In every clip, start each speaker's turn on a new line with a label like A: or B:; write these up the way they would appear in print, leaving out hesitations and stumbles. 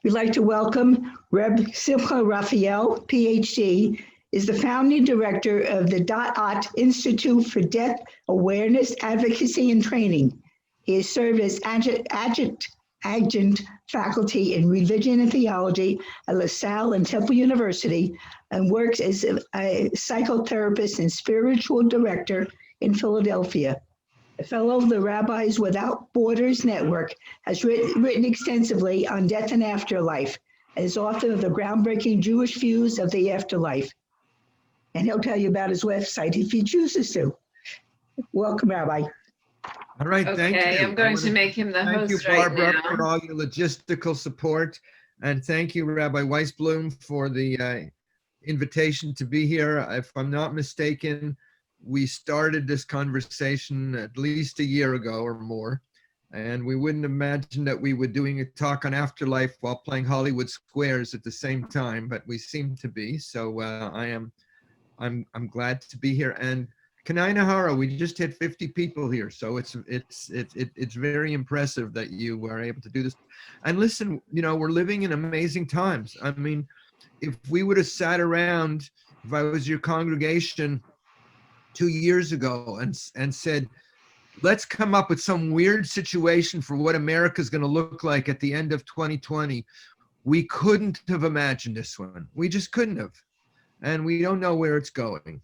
A: We'd like to welcome Reb Simcha Raphael Ph.D. is the founding director of the .Ot Institute for Death Awareness, Advocacy, and Training. He has served as adjunct faculty in religion and theology at LaSalle and Temple University and works as a psychotherapist and spiritual director in Philadelphia. A fellow of the Rabbis Without Borders Network, has written extensively on death and afterlife, and is author of the groundbreaking Jewish Views of the Afterlife. And he'll tell you about his website if he chooses to. Welcome, Rabbi.
B: All right, thank you.
C: Okay, I'm going to make him the host right now.
B: Thank you, Barbara, for all your logistical support. And thank you, Rabbi Weisblum, for the invitation to be here. If I'm not mistaken, we started this conversation at least a year ago or more. And we wouldn't imagine that we were doing a talk on afterlife while playing Hollywood Squares at the same time, but we seem to be. So I'm glad to be here. And Kanai Nahara, we just hit 50 people here, so it's very impressive that you were able to do this. And listen, you know, we're living in amazing times. I mean, if we would have sat around, if I was your congregation 2 years ago and said, let's come up with some weird situation for what America's going to look like at the end of 2020, we couldn't have imagined this one. We just couldn't have, and we don't know where it's going.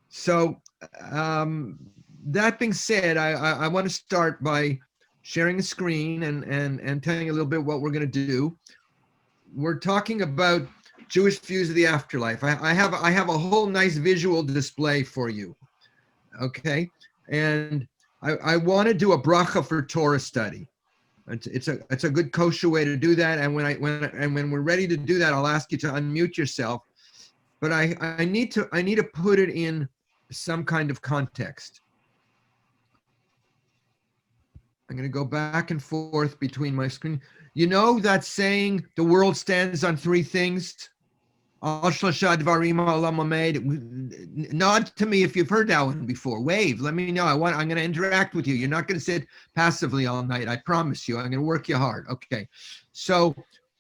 B: So that being said, I want to start by sharing the screen and telling you a little bit what we're going to do. We're talking about Jewish views of the afterlife. I have a whole nice visual display for you, okay? And I want to do a bracha for Torah study. It's a good kosher way to do that. And when we're ready to do that, I'll ask you to unmute yourself. But I need to put it in some kind of context. I'm going to go back and forth between my screen. You know that saying, the world stands on three things? Nod to me if you've heard that one before. Wave, let me know. I'm going to interact with you. You're not going to sit passively all night. I promise you. I'm going to work you hard. Okay. So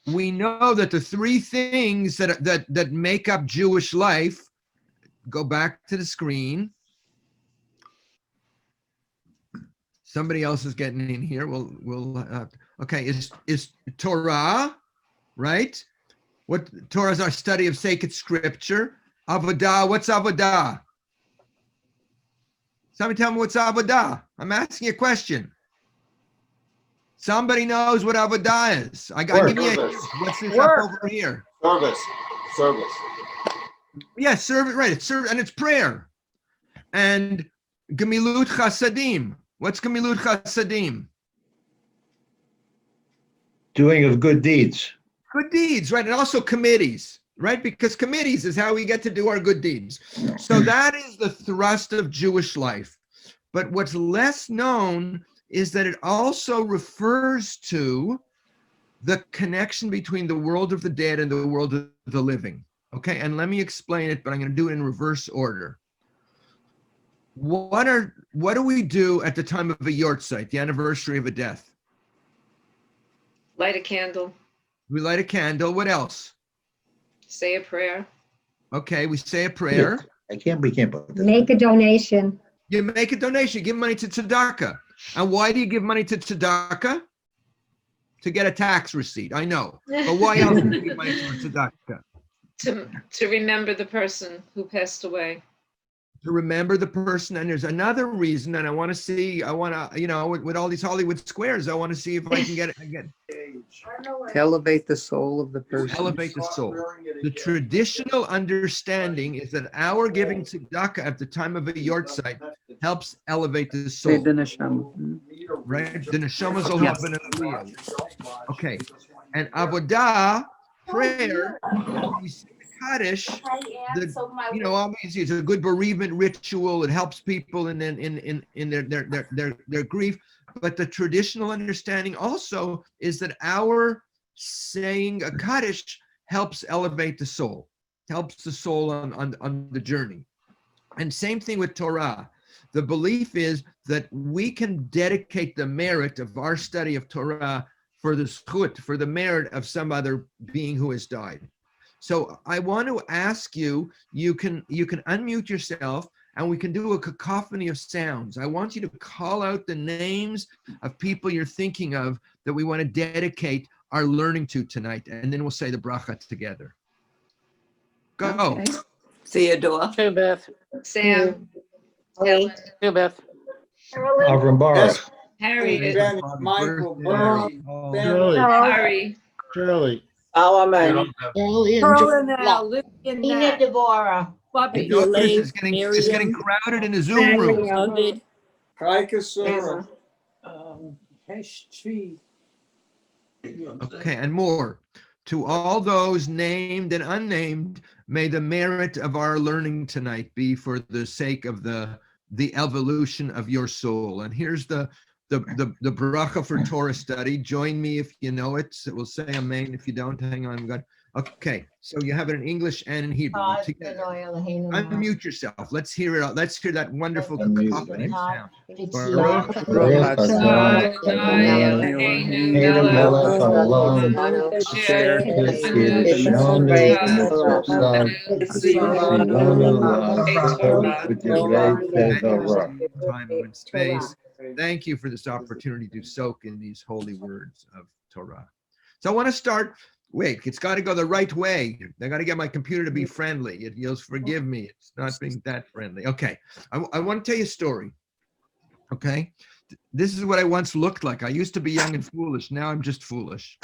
B: we know that the three things that make up Jewish life, go back to the screen. Somebody else is getting in here. Okay, is Torah, right? What Torah is our study of sacred scripture. Avodah, what's Avodah? Somebody tell me what's Avodah. I'm asking you a question. Somebody knows what Avodah is. I give you a, what's this up over here?
D: Service.
B: Yes, service, right. It's service and it's prayer. And Gemilut Chasadim. What's Gemilut Chasadim?
D: Doing of good deeds.
B: Good deeds, right? And also committees, right? Because committees is how we get to do our good deeds. So that is the thrust of Jewish life. But what's less known is that it also refers to the connection between the world of the dead and the world of the living. Okay, and let me explain it, but I'm going to do it in reverse order. What do we do at the time of a yortzeit, the anniversary of a death?
C: Light a candle.
B: We light a candle. What else?
C: Say a prayer.
B: Okay, we say a prayer.
D: We can't put that.
E: Make a donation.
B: You make a donation. You give money to tzedakah. And why do you give money to tzedakah? To get a tax receipt. I know. But why else do you give money to tzedakah?
C: To remember the person who passed away.
B: To remember the person. And there's another reason, and you know, with all these Hollywood Squares, I want to see if I can get it.
F: To elevate the soul of the person.
B: Elevate the soul. The traditional understanding is that our giving tzedakah at the time of a yortzeit helps elevate the soul.
F: The neshama.
B: Right? The neshama's will have an aliyah. Okay. And avodah, prayer, we say Kaddish, you know, obviously it's a good bereavement ritual. It helps people in their grief. But the traditional understanding also is that our saying a Kaddish helps elevate the soul, helps the soul on the journey. And same thing with Torah. The belief is that we can dedicate the merit of our study of Torah for the zchut, for the merit of some other being who has died. So I want to ask you, you can unmute yourself and we can do a cacophony of sounds. I want you to call out the names of people you're thinking of that we want to dedicate our learning to tonight, and then we'll say the bracha together. Go.
A: Okay.
E: Theodore.
G: Hey, Beth.
C: Sam,
A: Ellie.
G: Hey, Beth.
D: Avram Baruch.
H: Yes,
C: Harriet,
H: Benny, Michael, Bernie,
G: Shirley.
C: Harry,
G: Shirley.
E: Solomon.
I: Perla now, Lillian now,
A: Deborah.
I: Bubby.
B: This is getting crowded in a Zoom room.
E: David.
H: Kaika Sura.
B: Okay, and more. To all those named and unnamed, may the merit of our learning tonight be for the sake of the evolution of your soul. And here's the bracha for Torah study. Join me if you know it. So we'll say amen. If you don't, hang on. Okay, so you have it in English and in Hebrew together. Unmute yourself. Let's hear it. Let's hear that wonderful cacophony sound. Time and space. Thank you for this opportunity to soak in these holy words of Torah. So I want to start. Wait, it's got to go the right way. I got to get my computer to be friendly. You'll forgive me. It's not being that friendly. Okay, I want to tell you a story. Okay, this is what I once looked like. I used to be young and foolish. Now I'm just foolish.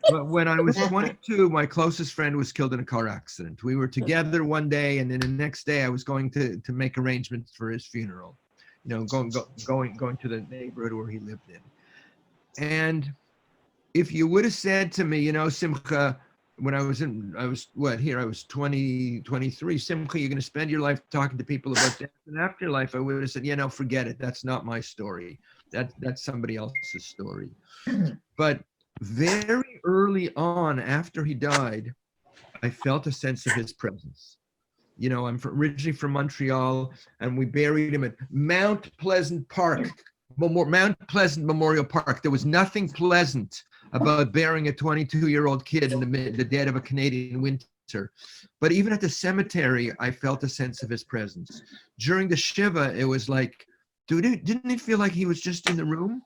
B: But when I was 22, my closest friend was killed in a car accident. We were together one day, and then the next day I was going to make arrangements for his funeral. You know, going to the neighborhood where he lived in. And if you would have said to me, you know, Simcha, when I was 20, 23, Simcha, you're going to spend your life talking to people about death and afterlife, I would have said, you know, forget it. That's not my story. That's somebody else's story. But very early on, after he died, I felt a sense of his presence. You know, I'm originally from Montreal, and we buried him at Mount Pleasant Memorial Park. There was nothing pleasant about burying a 22-year-old kid in the dead of a Canadian winter. But even at the cemetery, I felt a sense of his presence. During the Shiva, it was like, didn't it feel like he was just in the room?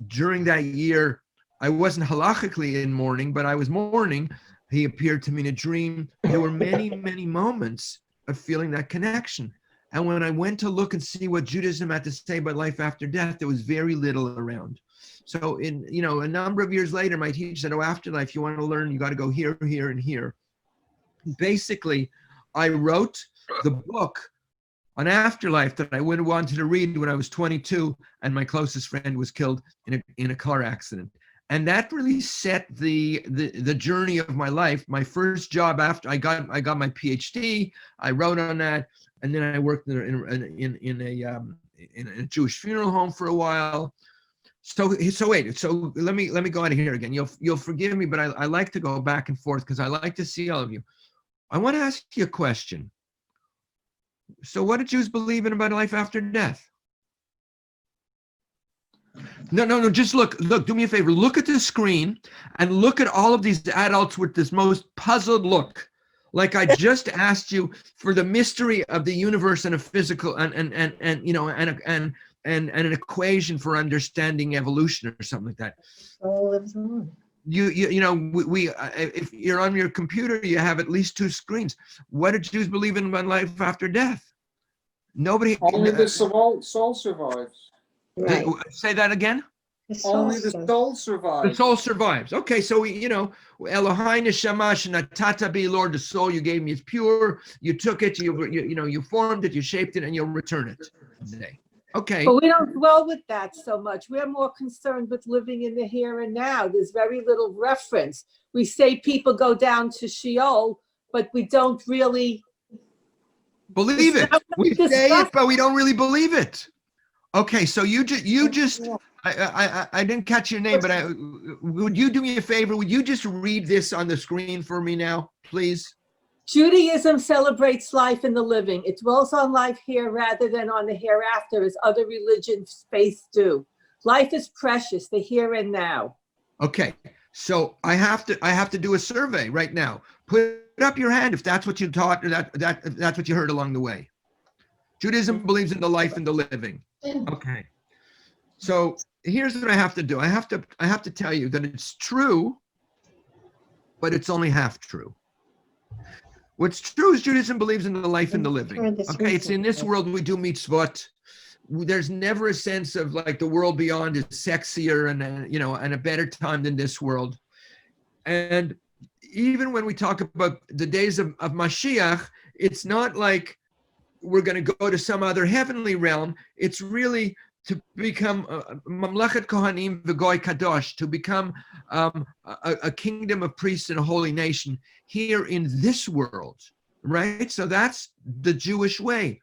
B: During that year, I wasn't halachically in mourning, but I was mourning. He appeared to me in a dream. There were many, many moments of feeling that connection. And when I went to look and see what Judaism had to say about life after death, there was very little around. So a number of years later, my teacher said, oh, afterlife, you want to learn, you got to go here, here, and here. Basically, I wrote the book on afterlife that I wanted to read when I was 22, and my closest friend was killed in a car accident. And that really set the journey of my life. My first job after I got my PhD, I wrote on that, and then I worked in a Jewish funeral home for a while. So let me go out of here again. You'll forgive me, but I like to go back and forth because I like to see all of you. I want to ask you a question. So what do Jews believe in about life after death? No, just look, do me a favor. Look at the screen and look at all of these adults with this most puzzled look. Like I just asked you for the mystery of the universe and a physical and an equation for understanding evolution or something like that.
A: All lives on.
B: If you're on your computer, you have at least two screens. What do Jews believe in about life after death? Nobody.
H: Only the soul survives.
A: Right.
B: Say that again.
H: Only the soul survives.
B: The soul survives. Okay, so Elohai neshama shenatata bi, Lord, the soul you gave me is pure. You took it, you formed it, you shaped it, and you'll return it today. Okay.
I: But we don't dwell with that so much. We're more concerned with living in the here and now. There's very little reference. We say people go down to Sheol, but we don't really
B: believe it. We say it, but we don't really believe it. Okay, so you just I didn't catch your name, but would you do me a favor? Would you just read this on the screen for me now, please?
I: Judaism celebrates life in the living. It dwells on life here rather than on the hereafter, as other religions' faiths do. Life is precious, the here and now.
B: Okay, so I have to do a survey right now. Put up your hand if that's what you taught or that's what you heard along the way. Judaism believes in the life and the living. Okay. So here's what I have to do. I have to tell you that it's true, but it's only half true. What's true is Judaism believes in the life and the living. Okay, it's in this world we do mitzvot. There's never a sense of like the world beyond is sexier and and a better time than this world. And even when we talk about the days of Mashiach, it's not like we're going to go to some other heavenly realm. It's really to become Mamlechet Kohanim v'Goy Kadosh, to become a kingdom of priests and a holy nation here in this world, right? So that's the Jewish way.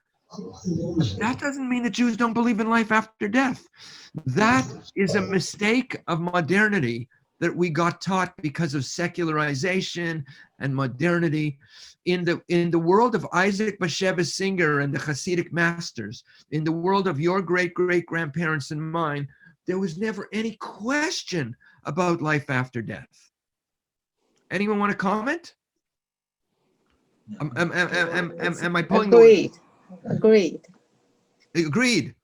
B: That doesn't mean that Jews don't believe in life after death. That is a mistake of modernity that we got taught because of secularization and modernity. In the world of Isaac Bashevis Singer and the Hasidic masters, in the world of your great-great-grandparents and mine, there was never any question about life after death. Anyone want to comment? Am I pulling
E: Agreed.
B: Agreed.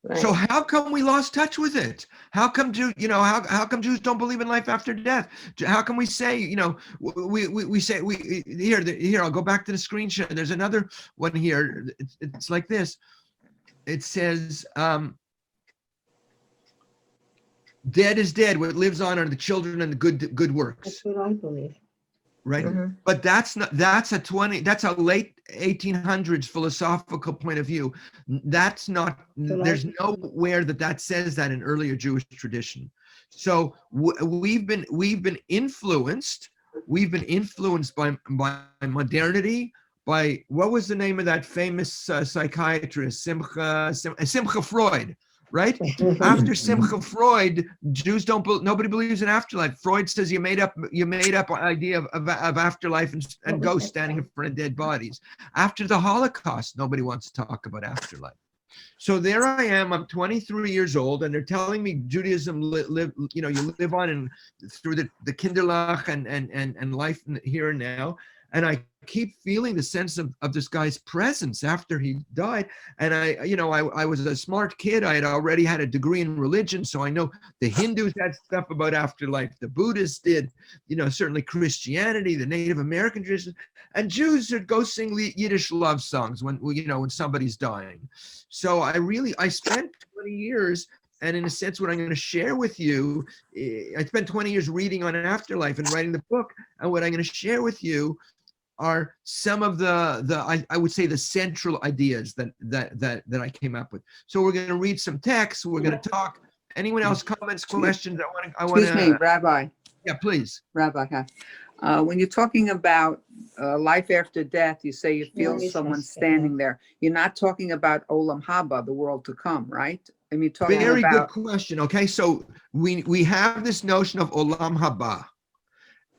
E: Right.
B: So how come we lost touch with it? How come how come Jews don't believe in life after death? How can we say, we say here, I'll go back to the screenshot. There's another one here. It's like this. It says, dead is dead. What lives on are the children and the good works.
E: That's what I believe.
B: Right.
E: Mhm.
B: But that's a late 1800s philosophical point of view. That's not, there's nowhere that says that in earlier Jewish tradition. So we've been influenced by modernity, by, what was the name of that famous psychiatrist, Simcha Freud, right? After Simcha Freud, nobody believes in afterlife. Freud says you made up idea of afterlife and ghosts standing in front of dead bodies. After the Holocaust, nobody wants to talk about afterlife. So there I am, I'm 23 years old, and they're telling me Judaism you live on and through the Kinderlach and life here and now. And I keep feeling the sense of this guy's presence after he died. And I was a smart kid. I had already had a degree in religion. So I know the Hindus had stuff about afterlife. The Buddhists did, certainly Christianity, the Native American tradition, and Jews would go sing Yiddish love songs when somebody's dying. So I spent 20 years, and in a sense, what I'm going to share with you, I spent 20 years reading on afterlife and writing the book. And what I'm going to share with you are some of the I would say the central ideas that I came up with. So we're going to read some texts. We're going to talk. Anyone else comments, questions? I want
F: Excuse me, Rabbi.
B: Yeah, please.
F: Rabbi, when you're talking about life after death, you say you feel someone standing there. You're not talking about Olam Haba, the world to come, right? I mean, talking
B: Very
F: about.
B: good question. Okay, so we have this notion of Olam Haba.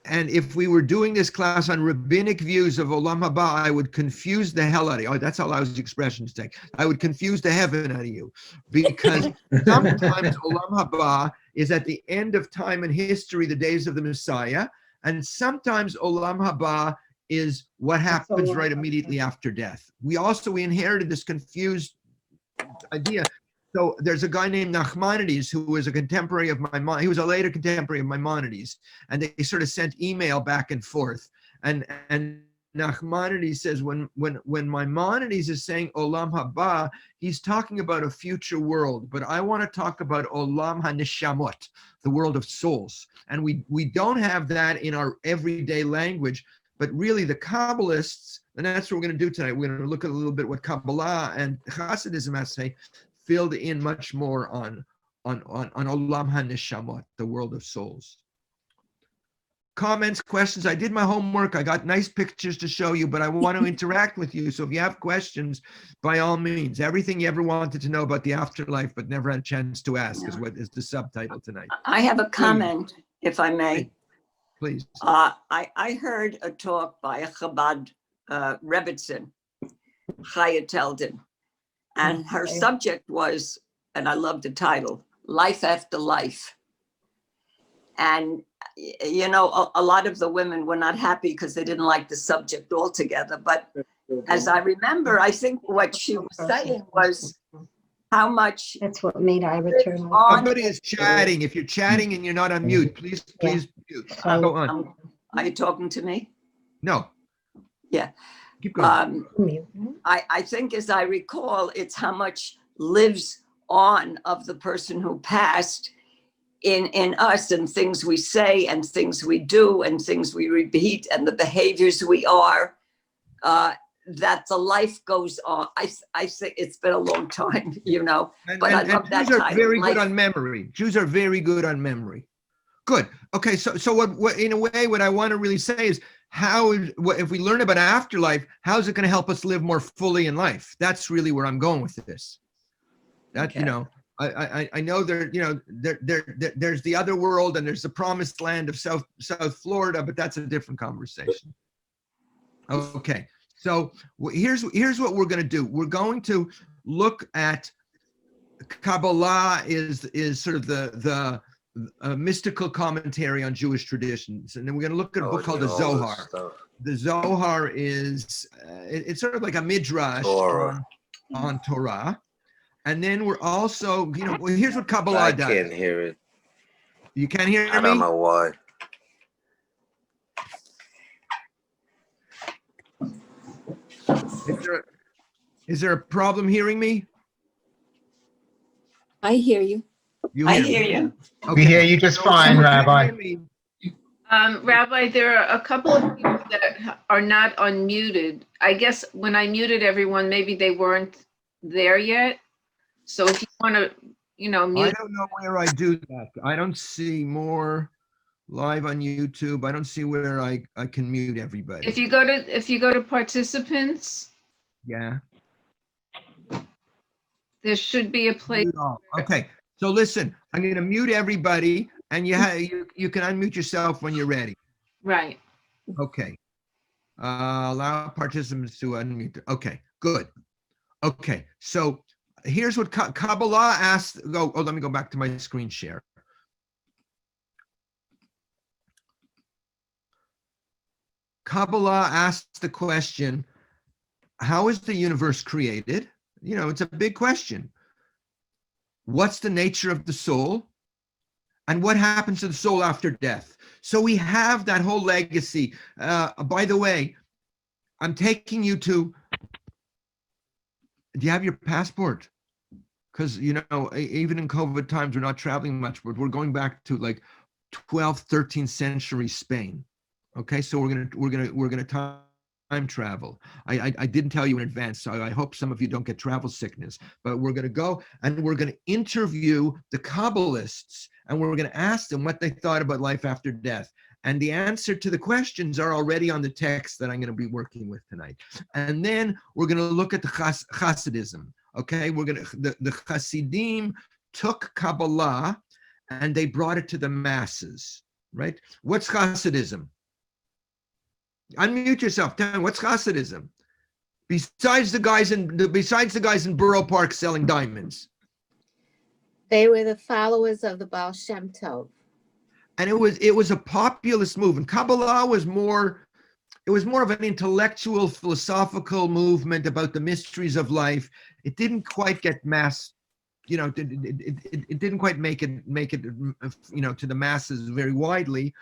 B: And if we were doing this class on rabbinic views of Olam Haba, I would confuse the hell out of you. Oh, that's how lousy expressions take. I would confuse the heaven out of you, because sometimes Olam Haba is at the end of time and history, the days of the Messiah, and sometimes Olam Haba is what happens right immediately after death. We inherited this confused idea. So there's a guy named Nachmanides who was a contemporary of Maimonides. He was a later contemporary of Maimonides, and they sort of sent email back and forth. And Nachmanides says when Maimonides is saying Olam Haba, he's talking about a future world. But I want to talk about Olam HaNeshamot, the world of souls. And we don't have that in our everyday language. But really, the Kabbalists, and that's what we're going to do tonight. We're going to look at a little bit what Kabbalah and Hasidism has to say, filled in much more on Olam HaNeshamot, the world of souls. Comments, questions? I did my homework. I got nice pictures to show you, but I want to interact with you. So if you have questions, by all means, everything you ever wanted to know about the afterlife but never had a chance to ask is what is the subtitle tonight.
E: I have a comment, if I may.
B: Please.
E: I heard a talk by a Chabad Rebbitzin, Chaya Teldin, and her subject was, and I love the title, Life After Life. And, you know, a lot of the women were not happy because they didn't like the subject altogether. But as I remember, I think what she was saying was how much
G: That's what made I return.
E: on.
B: Somebody is chatting. If you're chatting and you're not on mute, please mute. Go on.
E: Are you talking to me?
B: No.
E: Yeah.
B: Keep going.
E: I think, as I recall, it's how much lives on of the person who passed in us, and things we say and things we do and things we repeat and the behaviors we are, that the life goes on. I think it's been a long time, you know, but I love that
B: Jews are
E: title.
B: very good on memory. Jews are very good on memory. Good. Okay. So what in a way, what I want to really say is if we learn about afterlife, how is it going to help us live more fully in life? That's really where I'm going with this. That,
E: Okay.
B: you know, I know there's the other world and there's the promised land of South Florida, but that's a different conversation. Okay, so here's what we're going to do. We're going to look at Kabbalah is sort of the mystical commentary on Jewish traditions, and then we're going to look at a book called the Zohar. The Zohar is it's sort of like a midrash on Torah. And then we're also, you know, well, here's what Kabbalah does.
J: I can't hear it.
B: You can't hear me?
J: I don't know why.
B: Is there a problem hearing me?
G: I hear you.
E: I hear you.
D: We hear you just fine, Rabbi.
C: Rabbi, there are a couple of people that are not unmuted. I guess when I muted everyone, maybe they weren't there yet. So if you want to, you know, mute.
B: I don't know where I do that. I don't see more live on YouTube. I don't see where I can mute everybody.
C: If you go to participants,
B: Yeah.
C: there should be a place.
B: Okay. So listen, I'm going to mute everybody, and you can unmute yourself when you're ready.
C: Right.
B: Okay. Allow participants to unmute. Okay. Good. Okay. So here's what Kabbalah asked. Let me go back to my screen share. Kabbalah asked the question, how is the universe created? You know, it's a big question. What's the nature of the soul? And what happens to the soul after death? So we have that whole legacy. By the way, I'm taking you to, do you have your passport? Because, you know, even in COVID times, we're not traveling much, but we're going back to like 12th, 13th century Spain. Okay, so we're gonna time travel. I didn't tell you in advance, so I hope some of you don't get travel sickness. But we're gonna go and we're gonna interview the Kabbalists, and we're gonna ask them what they thought about life after death. And the answer to the questions are already on the text that I'm going to be working with tonight. And then we're going to look at the Hasidism. Okay, the Hasidim took Kabbalah and they brought it to the masses, right? What's Hasidism? Unmute yourself. Tell me, what's Hasidism? Besides the guys in Borough Park selling diamonds.
G: They were the followers of the Baal Shem Tov.
B: And it was a populist movement. Kabbalah was more of an intellectual, philosophical movement about the mysteries of life. It didn't quite get mass, you know, it didn't quite make it, you know, to the masses very widely.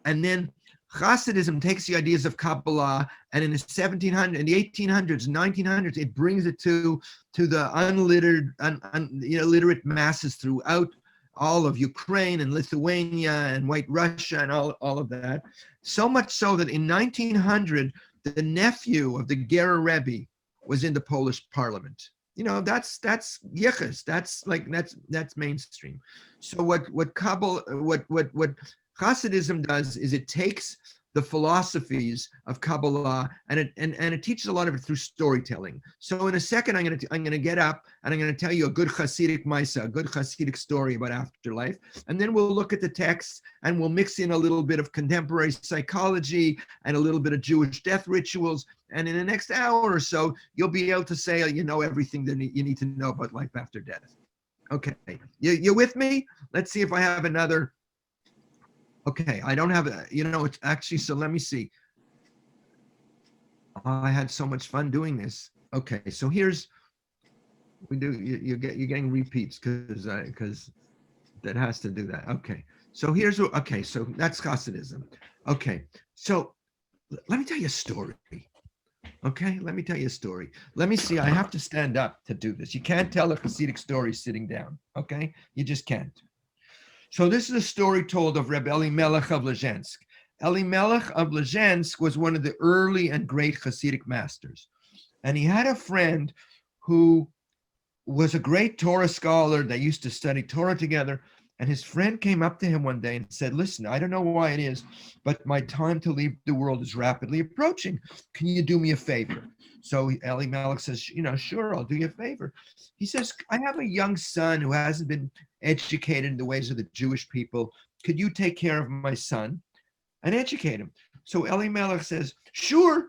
B: And then Hasidism takes the ideas of Kabbalah, and in the 1700s, in the 1800s, 1900s, it brings it to the illiterate masses throughout all of Ukraine and Lithuania and White Russia and all of that. So much so that in 1900, the nephew of the Gera Rebbe was in the Polish parliament. You know, that's yichus. That's mainstream. So what Hasidism does is it takes the philosophies of Kabbalah and it teaches a lot of it through storytelling. So in a second, I'm going to get up and I'm going to tell you a good Hasidic Maisa, a good Hasidic story about afterlife, and then we'll look at the texts and we'll mix in a little bit of contemporary psychology and a little bit of Jewish death rituals. And in the next hour or so, you'll be able to say you know everything that you need to know about life after death. Okay, you with me? Let's see if I have another Okay, I don't have, it's actually, so let me see. I had so much fun doing this. Okay, so here's, you're getting repeats because that has to do that. Okay, so here's what, okay, so that's Hasidism. Okay, so let me tell you a story. Okay, let me tell you a story. Let me see, I have to stand up to do this. You can't tell a Hasidic story sitting down, okay? You just can't. So this is a story told of Reb Elimelech of Lezhensk. Elimelech of Lezhensk was one of the early and great Hasidic masters. And he had a friend who was a great Torah scholar. They used to study Torah together. And his friend came up to him one day and said, listen, I don't know why it is, but my time to leave the world is rapidly approaching. Can you do me a favor? So Elimelech says, sure, I'll do you a favor. He says, I have a young son who hasn't been educated in the ways of the Jewish people. Could you take care of my son and educate him? So Elimelech says, sure,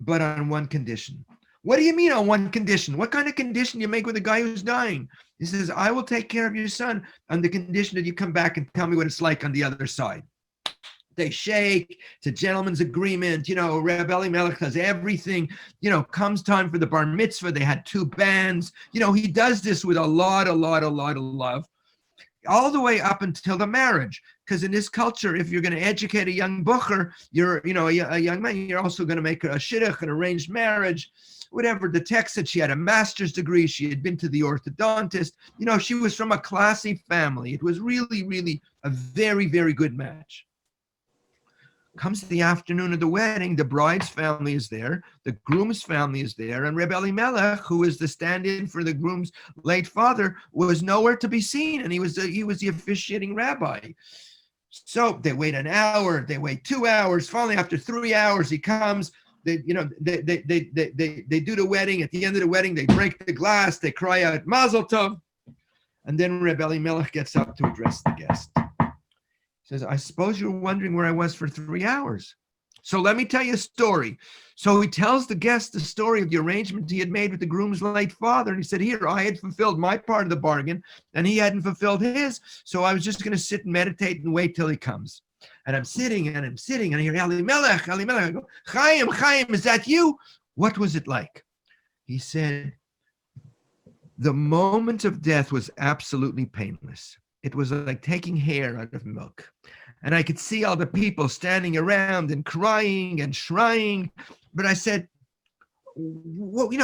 B: but on one condition. What do you mean on one condition? What kind of condition you make with a guy who's dying? He says, I will take care of your son on the condition that you come back and tell me what it's like on the other side. They shake. It's a gentleman's agreement. Reb Elimelech does everything. Comes time for the bar mitzvah. They had 2 bands. He does this with a lot of love, all the way up until the marriage. Because in this culture, if you're going to educate a young bucher, you're, a young man, you're also going to make a shidduch, an arranged marriage. Whatever. The text said she had a master's degree. She had been to the orthodontist. She was from a classy family. It was really a very, very good match. Comes the afternoon of the wedding, the bride's family is there, the groom's family is there, and Reb Elimelech, who is the stand-in for the groom's late father, was nowhere to be seen, and he was the officiating rabbi. So they wait an hour, they wait 2 hours. Finally, after 3 hours, he comes. They do the wedding. At the end of the wedding, they break the glass, they cry out Mazel Tov, and then Reb Elimelech gets up to address the guest. Says, I suppose you're wondering where I was for 3 hours. So let me tell you a story. So he tells the guest the story of the arrangement he had made with the groom's late father. And he said, here, I had fulfilled my part of the bargain and he hadn't fulfilled his. So I was just going to sit and meditate and wait till he comes. And I'm sitting and I hear Elimelech. I go, Chaim, is that you? What was it like? He said, the moment of death was absolutely painless. It was like taking hair out of milk. And I could see all the people standing around and crying and shrieing. But I said, what's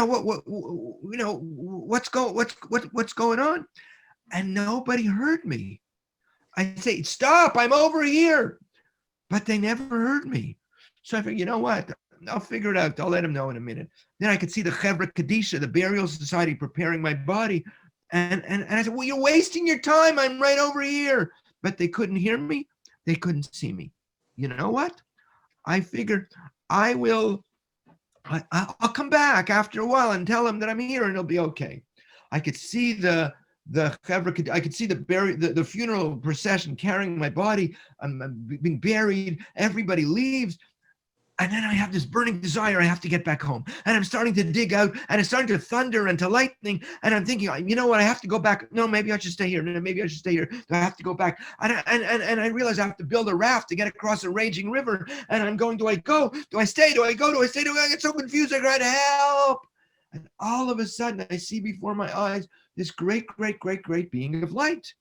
B: going on? And nobody heard me. I say, stop, I'm over here. But they never heard me. So I figured, you know what? I'll figure it out. I'll let them know in a minute. Then I could see the Chevra Kadisha, the burial society, preparing my body. And I said, well, you're wasting your time. I'm right over here. But they couldn't hear me. They couldn't see me. You know what? I figured I'll come back after a while and tell them that I'm here and it'll be okay. I could see the Chevra, I could see the funeral procession carrying my body. I'm being buried. Everybody leaves. And then I have this burning desire, I have to get back home. And I'm starting to dig out, and it's starting to thunder and to lightning. And I'm thinking, you know what, I have to go back. No, maybe I should stay here. No, maybe I should stay here. I have to go back. And I realize I have to build a raft to get across a raging river. And I'm going, do I go? Do I stay? Do I go? Do I stay? I get so confused, I cry to help. And all of a sudden, I see before my eyes this great being of light.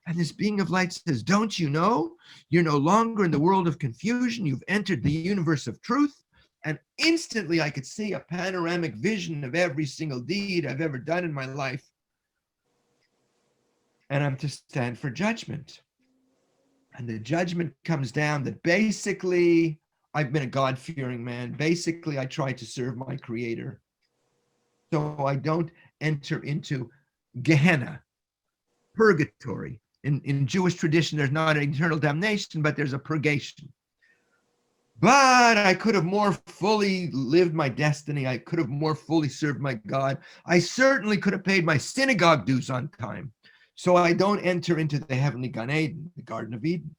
B: And this being of light says, don't you know? You're no longer in the world of confusion. You've entered the universe of truth. And instantly I could see a panoramic vision of every single deed I've ever done in my life. And I'm to stand for judgment. And the judgment comes down that basically I've been a God-fearing man. Basically, I try to serve my creator. So I don't enter into Gehenna, purgatory. In Jewish tradition, there's not an eternal damnation, but there's a purgation. But I could have more fully lived my destiny. I could have more fully served my God. I certainly could have paid my synagogue dues on time. So I don't enter into the heavenly Gan Eden, the Garden of Eden.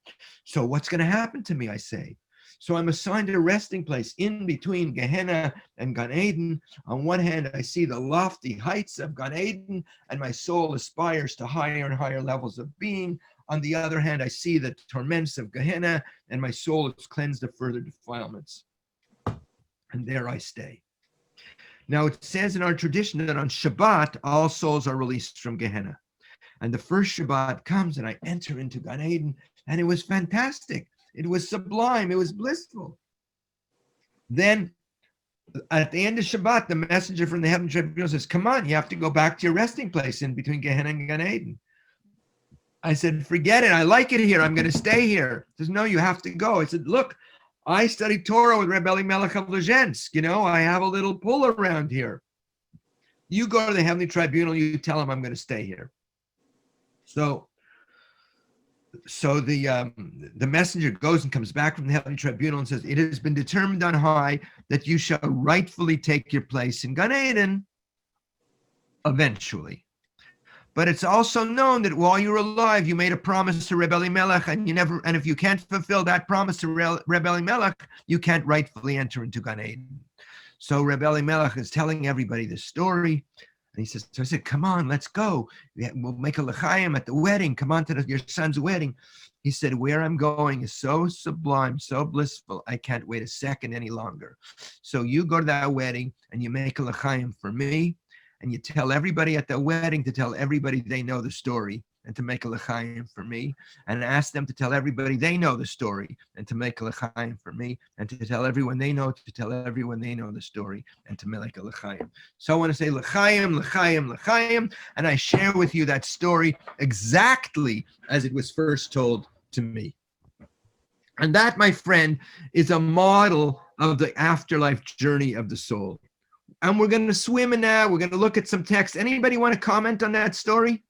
B: So what's going to happen to me, I say? So I'm assigned a resting place in between Gehenna and Gan Eden. On one hand, I see the lofty heights of Gan Eden, and my soul aspires to higher and higher levels of being. On the other hand, I see the torments of Gehenna, and my soul is cleansed of further defilements. And there I stay. Now, it says in our tradition that on Shabbat, all souls are released from Gehenna. And the first Shabbat comes, and I enter into Gan Eden, and it was fantastic. It was sublime. It was blissful. Then, at the end of Shabbat, the messenger from the heavenly tribunal says, come on, you have to go back to your resting place in between Gehenna and Gan Eden. I said, forget it. I like it here. I'm going to stay here. He says, no, you have to go. I said, look, I studied Torah with Reb Elimelech of Lezhensk. You know, I have a little pull around here. You go to the heavenly tribunal, you tell him I'm going to stay here. So the messenger goes and comes back from the heavenly tribunal and says, it has been determined on high that you shall rightfully take your place in Gan Eden eventually. But it's also known that while you were alive, you made a promise to Reb Elimelech, and and if you can't fulfill that promise to Reb Elimelech, you can't rightfully enter into Gan Eden. So Reb Elimelech is telling everybody this story. And he says, so I said, come on, let's go. We'll make a l'chaim at the wedding. Come on to your son's wedding. He said, where I'm going is so sublime, so blissful, I can't wait a second any longer. So you go to that wedding and you make a l'chaim for me, and you tell everybody at the wedding to tell everybody they know the story and to make a l'chaim for me, and ask them to tell everybody they know the story and to make a l'chaim for me, and to tell everyone they know to tell everyone they know the story and to make a l'chaim. So I want to say l'chaim, l'chaim, l'chaim, and I share with you that story exactly as it was first told to me. And that, my friend, is a model of the afterlife journey of the soul. And we're going to swim in that. We're going to look at some text. Anybody want to comment on that story?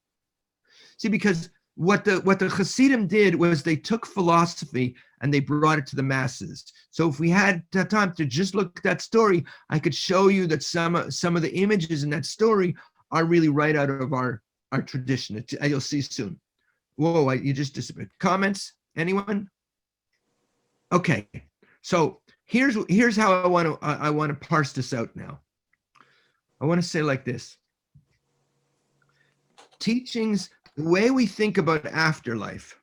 B: See, because what the Hasidim did was they took philosophy and they brought it to the masses. So if we had time to just look at that story, I could show you that some of the images in that story are really right out of our tradition. You'll see soon. Whoa, you just disappeared. Comments? Anyone? Okay. So here's how I want to parse this out now. I want to say like this. Teachings, the way we think about afterlife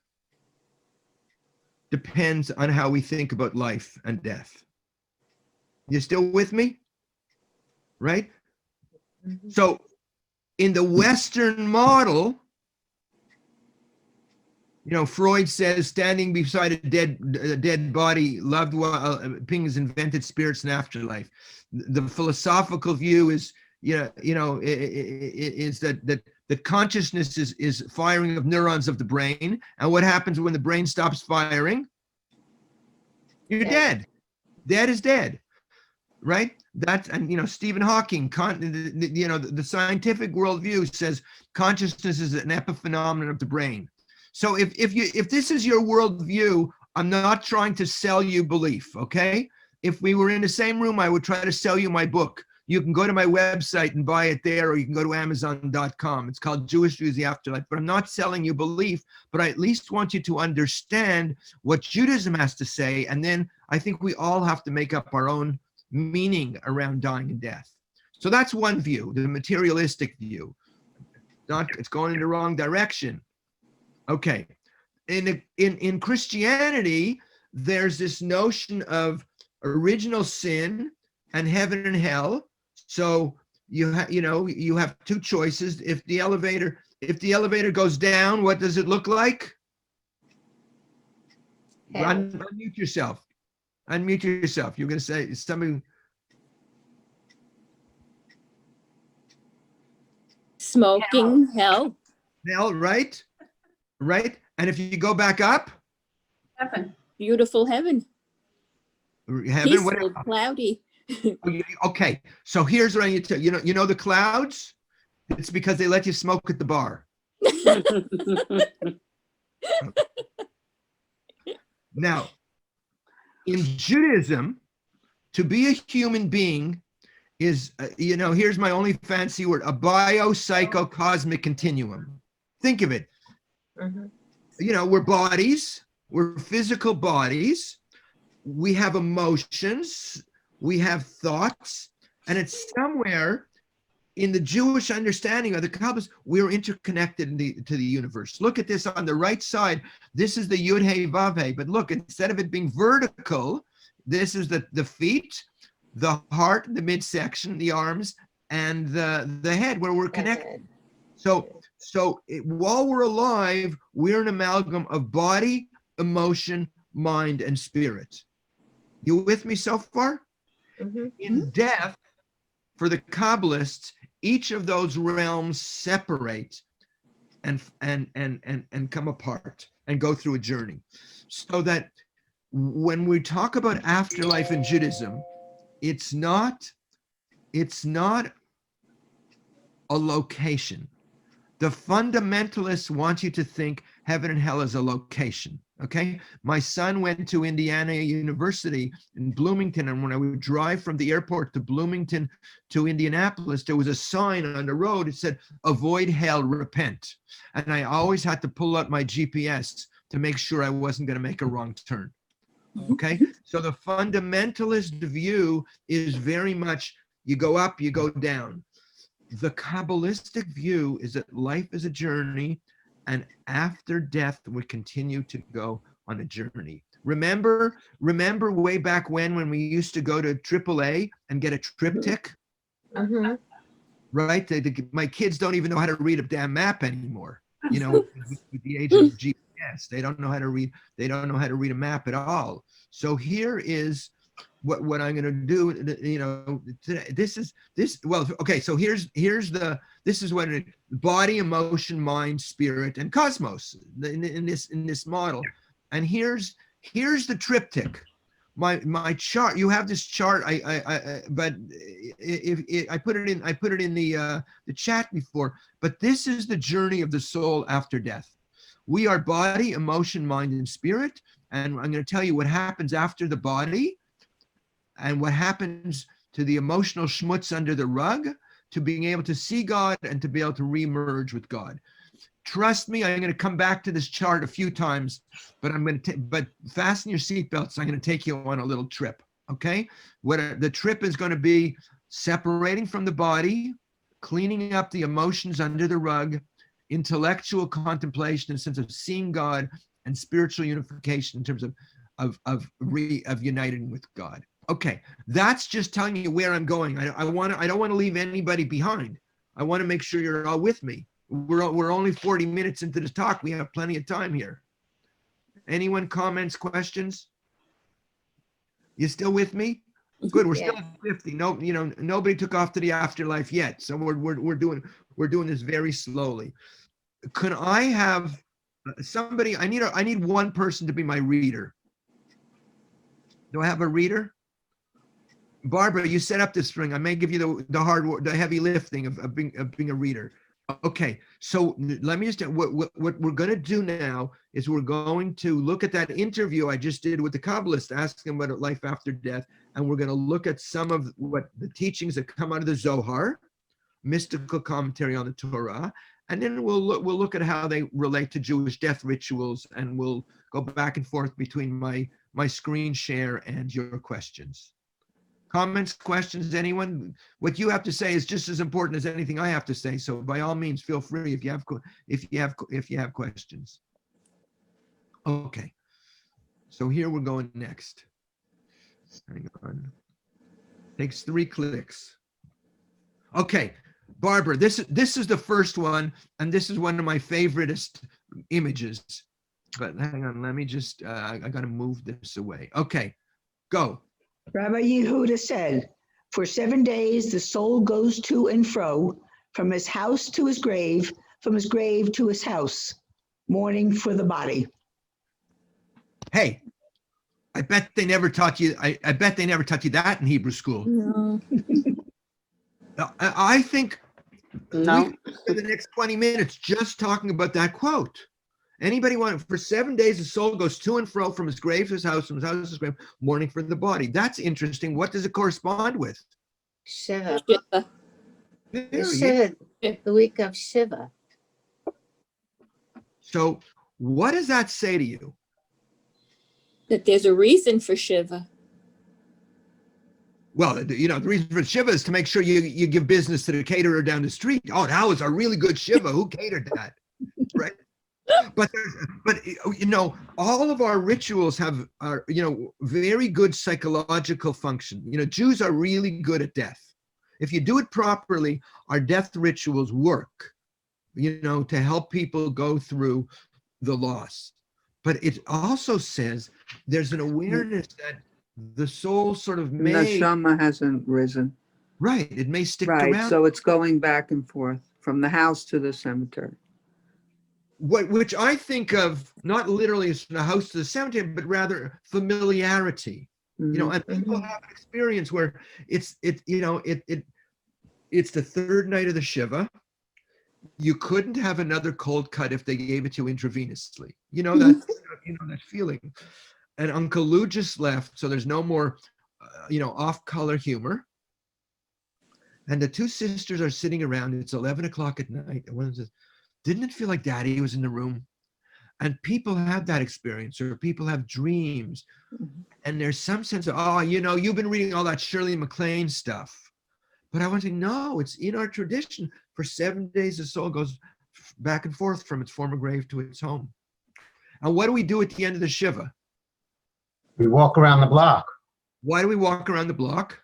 B: depends on how we think about life and death. You still with me? Right? Mm-hmm. So in the Western model, you know, Freud says standing beside a dead body, loved beings, invented spirits in afterlife. The philosophical view is, is that consciousness is firing of neurons of the brain, and what happens when the brain stops firing? You're dead. Dead is dead, right? And Stephen Hawking, the scientific worldview says consciousness is an epiphenomenon of the brain. So if this is your worldview, I'm not trying to sell you belief, okay? If we were in the same room, I would try to sell you my book. You can go to my website and buy it there, or you can go to Amazon.com. It's called Jewish Views of the Afterlife. But I'm not selling you belief, but I at least want you to understand what Judaism has to say. And then I think we all have to make up our own meaning around dying and death. So that's one view, the materialistic view. It's going in the wrong direction. Okay. In Christianity, there's this notion of original sin and heaven and hell. So you have two choices. If the elevator goes down, what does it look like? Unmute yourself. Unmute yourself. You're going to say something.
J: Smoking hell.
B: Hell, right? Right. And if you go back up?
J: Heaven. Beautiful heaven.
B: Heaven,
J: peaceful, cloudy.
B: Okay, so here's what I need to tell you. You know the clouds? It's because they let you smoke at the bar. Now, in Judaism, to be a human being is, here's my only fancy word, a biopsychocosmic continuum. Think of it. Mm-hmm. We're bodies, we're physical bodies. We have emotions, we have thoughts, and it's somewhere in the Jewish understanding of the Kabbalists, we're interconnected to the universe. Look at this on the right side. This is the Yud Hey Vav Hey, but look, instead of it being vertical, this is the feet, the heart, the midsection, the arms, and the head where we're connected. So while we're alive, we're an amalgam of body, emotion, mind, and spirit. You with me so far?
G: Mm-hmm.
B: In death, for the Kabbalists, each of those realms separate and come apart and go through a journey. So that when we talk about afterlife in Judaism, it's not a location. The fundamentalists want you to think heaven and hell is a location. Okay, my son went to Indiana University in Bloomington, and when I would drive from the airport to Bloomington to Indianapolis, there was a sign on the road. It said, "Avoid hell, repent." And I always had to pull out my GPS to make sure I wasn't going to make a wrong turn. Okay, so the fundamentalist view is very much you go up, you go down. The Kabbalistic view is that life is a journey, and after death, we continue to go on a journey. Remember way back when we used to go to AAA and get a triptych?
G: Mm-hmm.
B: Right? My kids don't even know how to read a damn map anymore. You know, with the age of GPS, they don't know how to read. They don't know how to read a map at all. So here is what I'm going to do. You know, today, well, okay. So this is what it, body, emotion, mind, spirit, and cosmos in this model. And here's the triptych. My chart. You have this chart. But if I put it in the chat before. But this is the journey of the soul after death. We are body, emotion, mind, and spirit. And I'm going to tell you what happens after the body, and what happens to the emotional schmutz under the rug, to being able to see God and to be able to re-merge with God. Trust me, I'm going to come back to this chart a few times, but but fasten your seatbelts. I'm going to take you on a little trip. Okay, the trip is going to be separating from the body, cleaning up the emotions under the rug, intellectual contemplation in the sense of seeing God, and spiritual unification in terms of uniting with God. Okay, that's just telling you where I'm going. I don't want to leave anybody behind. I want to make sure you're all with me. We're only 40 minutes into the talk. We have plenty of time here. Anyone, comments, questions? You still with me? Good. We're still at 50. No, nobody took off to the afterlife yet. So we're doing this very slowly. Could I have somebody? I need one person to be my reader. Do I have a reader? Barbara, you set up this thing. I may give you the heavy lifting of being a reader. Okay, so let me just, what we're going to do now is we're going to look at that interview I just did with the Kabbalist, asking about life after death, and we're going to look at some of what the teachings that come out of the Zohar, mystical commentary on the Torah, and then we'll look at how they relate to Jewish death rituals, and we'll go back and forth between my screen share and your questions. Comments, questions, anyone? What you have to say is just as important as anything I have to say. So by all means, feel free if you have questions. Okay. So here we're going next. Hang on. Takes 3 clicks. Okay, Barbara, this is the first one, and this is one of my favoriteest images. But hang on, let me just I got to move this away. Okay, go.
A: Rabbi Yehuda said, for 7 days, the soul goes to and fro, from his house to his grave, from his grave to his house, mourning for the body.
B: Hey, I bet they never taught you. I bet they never taught you that in Hebrew school.
J: No.
B: I think
J: No.
B: we could spend the next 20 minutes just talking about that quote. Anybody want, for 7 days, the soul goes to and fro from his grave to his house, from his house to his grave, mourning for the body. That's interesting. What does it correspond with?
G: Shiva.
J: Shiva.
G: The week of Shiva.
B: So what does that say to you?
J: That there's a reason for Shiva.
B: Well, you know, the reason for Shiva is to make sure you give business to the caterer down the street. Oh, that was a really good Shiva. Who catered that? Right. But you know, all of our rituals are, you know, very good psychological function. You know, Jews are really good at death. If you do it properly, our death rituals work, you know, to help people go through the loss. But it also says there's an awareness that the soul sort of may,
F: Neshama hasn't risen.
B: right, it may stick
F: Right,
B: around.
F: so it's going back and forth from the house to the cemetery.
B: Which I think of not literally as the house to the cemetery, but rather familiarity. You know, and people have an experience where it's the third night of the Shiva. You couldn't have another cold cut if they gave it to you intravenously. You know that, you know that feeling. And Uncle Lou just left, so there's no more, off-color humor. And the two sisters are sitting around. It's 11 o'clock at night, and one says, "Didn't it feel like Daddy was in the room?" And people have that experience, or people have dreams, and there's some sense of, oh, you know, you've been reading all that Shirley MacLaine stuff. But I want to say, no, it's in our tradition. For 7 days, the soul goes back and forth from its former grave to its home. And what do we do at the end of the Shiva?
D: We walk around the block.
B: Why do we walk around the block?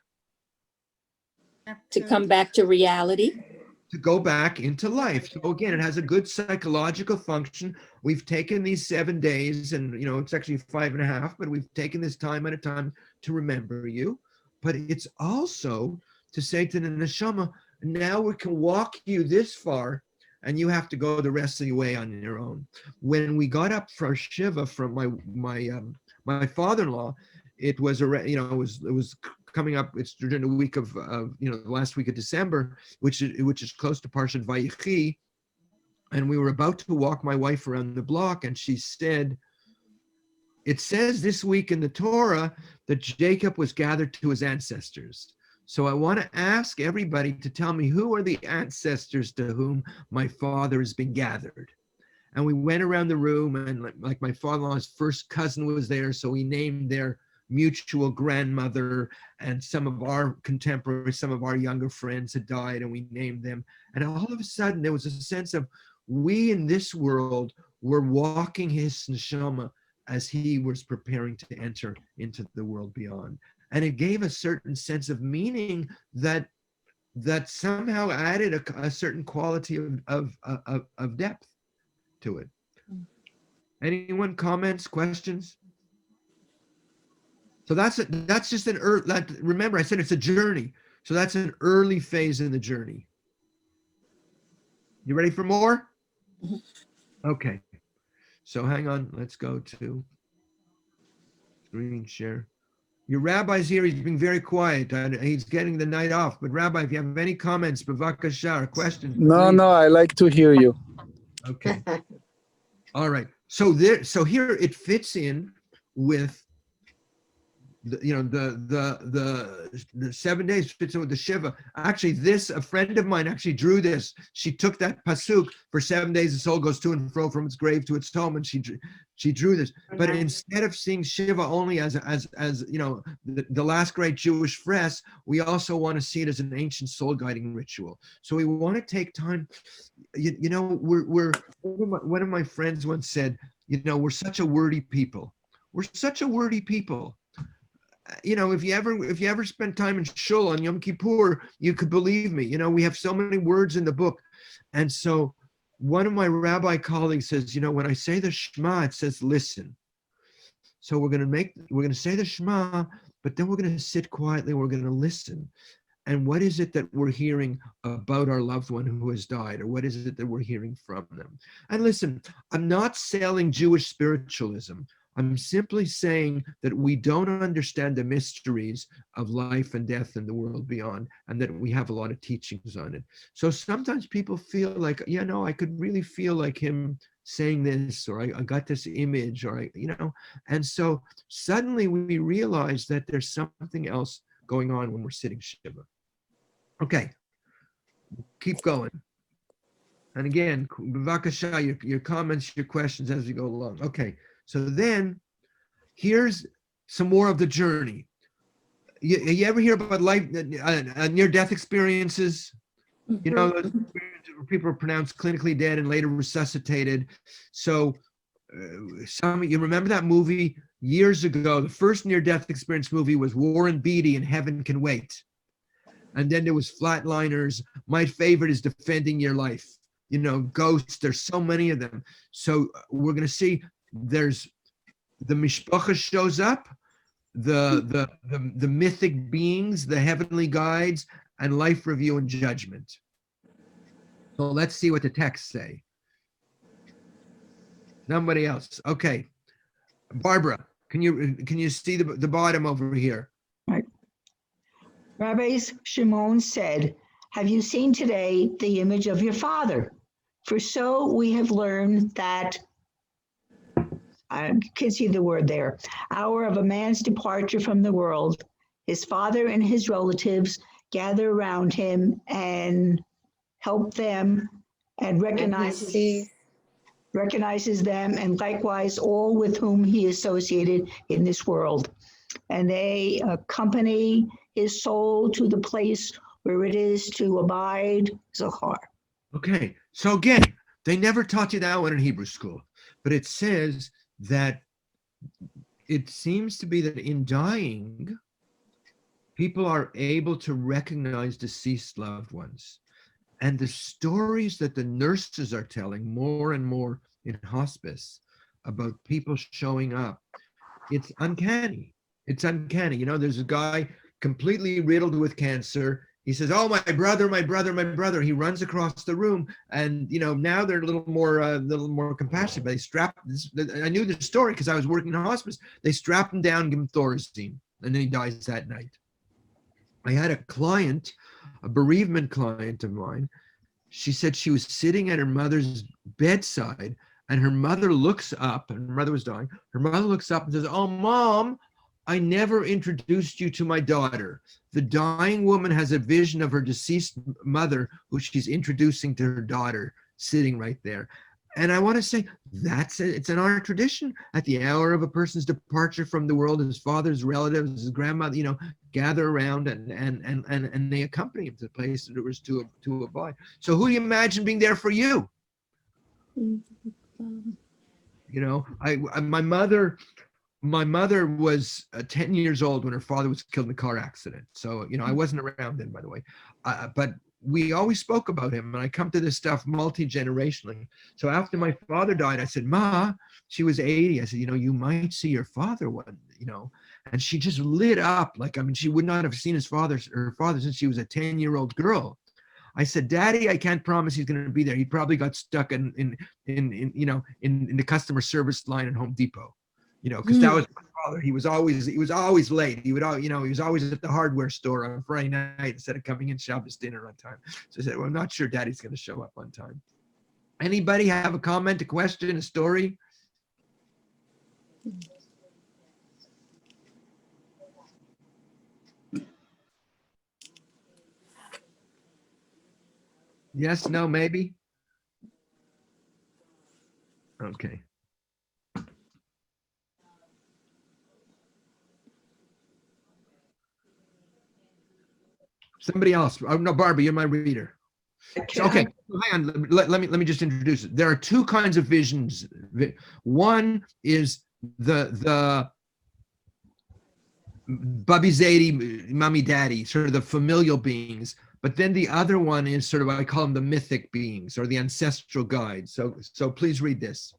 J: To come back to reality.
B: To go back into life. So again, it has a good psychological function. We've taken these 7 days, and you know, it's actually 5.5, but we've taken this time at a time to remember you. But it's also to say to the neshama, now we can walk you this far, and you have to go the rest of the way on your own. When we got up for Shiva from my father-in-law, it was it was coming up. It's during the week of the last week of December, which is close to Parshat Vayechi, and we were about to walk my wife around the block, and she said, "It says this week in the Torah that Jacob was gathered to his ancestors. So I want to ask everybody to tell me, who are the ancestors to whom my father has been gathered?" And we went around the room, and like my father-in-law's first cousin was there, so we named their mutual grandmother, and some of our contemporaries, some of our younger friends had died, and we named them. And all of a sudden, there was a sense of, we in this world were walking his neshama as he was preparing to enter into the world beyond. And it gave a certain sense of meaning that somehow added a certain quality of depth to it. Anyone, comments, questions? So that's just an remember I said it's a journey. So that's an early phase in the journey. You ready for more? Okay. So hang on, let's go to screen share. Your rabbi's here, he's being very quiet. He's getting the night off. But Rabbi, if you have any comments, bavakasha, or questions.
K: No, I like to hear you.
B: Okay. All right. So here it fits in with the 7 days fits in with the Shiva. Actually, a friend of mine actually drew this. She took that pasuk, for 7 days the soul goes to and fro from its grave to its home, and she drew this. But instead of seeing Shiva only as the last great Jewish fest, we also want to see it as an ancient soul guiding ritual. So we want to take time. One of my friends once said, we're such a wordy people. We're such a wordy people. If you ever spend time in Shul on Yom Kippur, you could believe me. We have so many words in the book. And so one of my rabbi colleagues says, when I say the Shema, it says listen. So we're going to say the Shema, but then we're going to sit quietly, we're going to listen. And what is it that we're hearing about our loved one who has died? Or what is it that we're hearing from them? And listen, I'm not selling Jewish spiritualism. I'm simply saying that we don't understand the mysteries of life and death and the world beyond, and that we have a lot of teachings on it. So sometimes people feel like, I could really feel like him saying this, or I got this image, or and so suddenly we realize that there's something else going on when we're sitting Shiva. Okay, keep going. And again, b'vakasha, your comments, your questions as we go along. Okay. So then, here's some more of the journey. you ever hear about near-death experiences? You know, those experiences where people are pronounced clinically dead and later resuscitated. So you remember that movie years ago? The first near-death experience movie was Warren Beatty and Heaven Can Wait. And then there was Flatliners. My favorite is Defending Your Life. You know, Ghosts. There's so many of them. So we're going to see there's the Mishpacha shows up, the mythic beings, the heavenly guides, and life review and judgment. So let's see what the texts say. Somebody else. Okay. Barbara, can you see the bottom over here?
A: Right. Rabbi Shimon said, "Have you seen today the image of your father? For so we have learned that," I can see the word there, "hour of a man's departure from the world, his father and his relatives gather around him and help them and recognizes them, and likewise all with whom he associated in this world. And they accompany his soul to the place where it is to abide, Zohar."
B: Okay, so again, they never taught you that one in Hebrew school, but it says that it seems to be that in dying, people are able to recognize deceased loved ones. And the stories that the nurses are telling more and more in hospice about people showing up, it's uncanny. It's uncanny. You know, there's a guy completely riddled with cancer. He says, "Oh, my brother, my brother, my brother." He runs across the room, and you know, now they're a little more compassionate. But they strapped this. I knew the story because I was working in hospice. They strapped him down, give him Thorazine, and then he dies that night. I had a client, a bereavement client of mine. She said she was sitting at her mother's bedside, and her mother looks up, and her mother was dying. Her mother looks up and says, "Oh, Mom, I never introduced you to my daughter." The dying woman has a vision of her deceased mother, who she's introducing to her daughter, sitting right there. And I want to say it's in our tradition. At the hour of a person's departure from the world, his father's relatives, his grandmother, you know, gather around and they accompany him to the place that it was to abide. So who do you imagine being there for you? You know, my mother was 10 years old when her father was killed in a car accident. So, you know, I wasn't around then, by the way. But we always spoke about him, and I come to this stuff multi-generationally. So after my father died, I said, "Ma," she was 80. I said, "You know, you might see your father one, you know." And she just lit up. Like, I mean, she would not have seen her father since she was a 10-year-old girl. I said, "Daddy, I can't promise he's going to be there. He probably got stuck in the customer service line at Home Depot, you know, because that was my father. He was always late. He was always at the hardware store on Friday night instead of coming in Shabbos dinner on time." So I said, "Well, I'm not sure Daddy's going to show up on time." Anybody have a comment, a question, a story? Yes, no, maybe? Okay. Somebody else. Oh, no, Barbie, you're my reader. So, okay, hang on. Let me just introduce it. There are two kinds of visions. One is the Bubby Zadie, Mommy Daddy, sort of the familial beings. But then the other one is sort of, I call them the mythic beings or the ancestral guides. So please read this.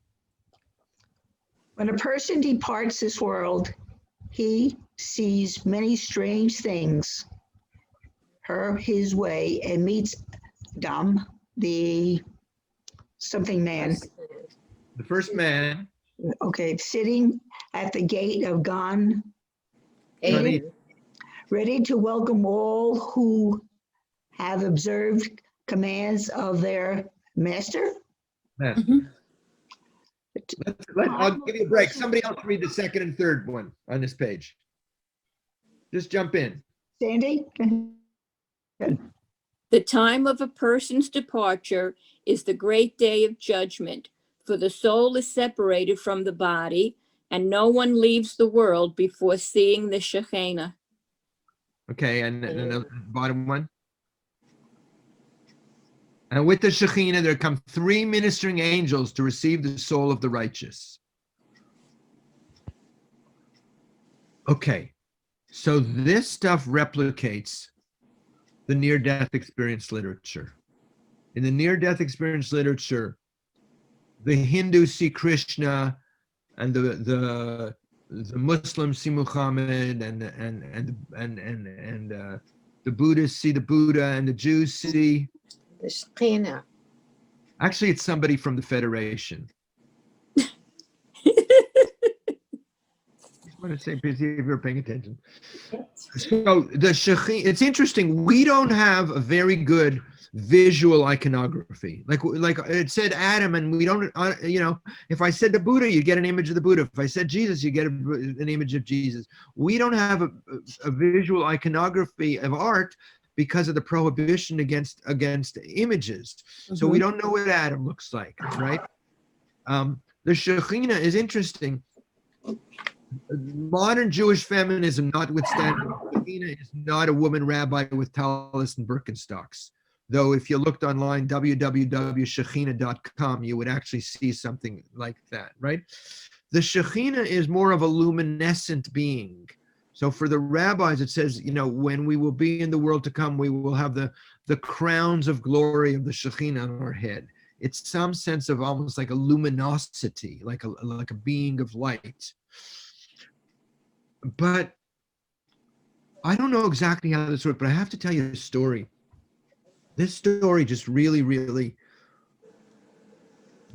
A: "When a person departs this world, he sees many strange things, his way, and meets Adam, the something man."
B: The first man.
A: Okay, "sitting at the gate of Gan, ready to welcome all who have observed commands of their master."
B: I'll give you a break. Somebody else read the second and third one on this page. Just jump in.
A: Sandy?
J: The time of a person's departure is the great day of judgment, for the soul is separated from the body, and no one leaves the world before seeing the Gehenna.
B: Okay, and the bottom one. And with the Shekinah, there come 3 ministering angels to receive the soul of the righteous. Okay, so this stuff replicates the near-death experience literature. In the near-death experience literature, the Hindus see Krishna, and the Muslims see Muhammad, and the Buddhists see the Buddha, and the Jews see.
G: The Shekinah.
B: Actually, it's somebody from the Federation. I want to say, busy if you're paying attention. So the Shekinah, it's interesting. We don't have a very good visual iconography. Like it said Adam, and we don't, if I said the Buddha, you get an image of the Buddha. If I said Jesus, you get an image of Jesus. We don't have a visual iconography of art because of the prohibition against images. So we don't know what Adam looks like, right? The Shekinah is interesting. Modern Jewish feminism notwithstanding, Gehenna is not a woman rabbi with tallis and Birkenstocks. Though if you looked online, www.shekhinah.com, you would actually see something like that, right? The Shekinah is more of a luminescent being. So for the rabbis, it says, when we will be in the world to come, we will have the crowns of glory of the Shekinah on our head. It's some sense of almost like a luminosity, like a being of light. But I don't know exactly how this works, but I have to tell you a story. This story just really, really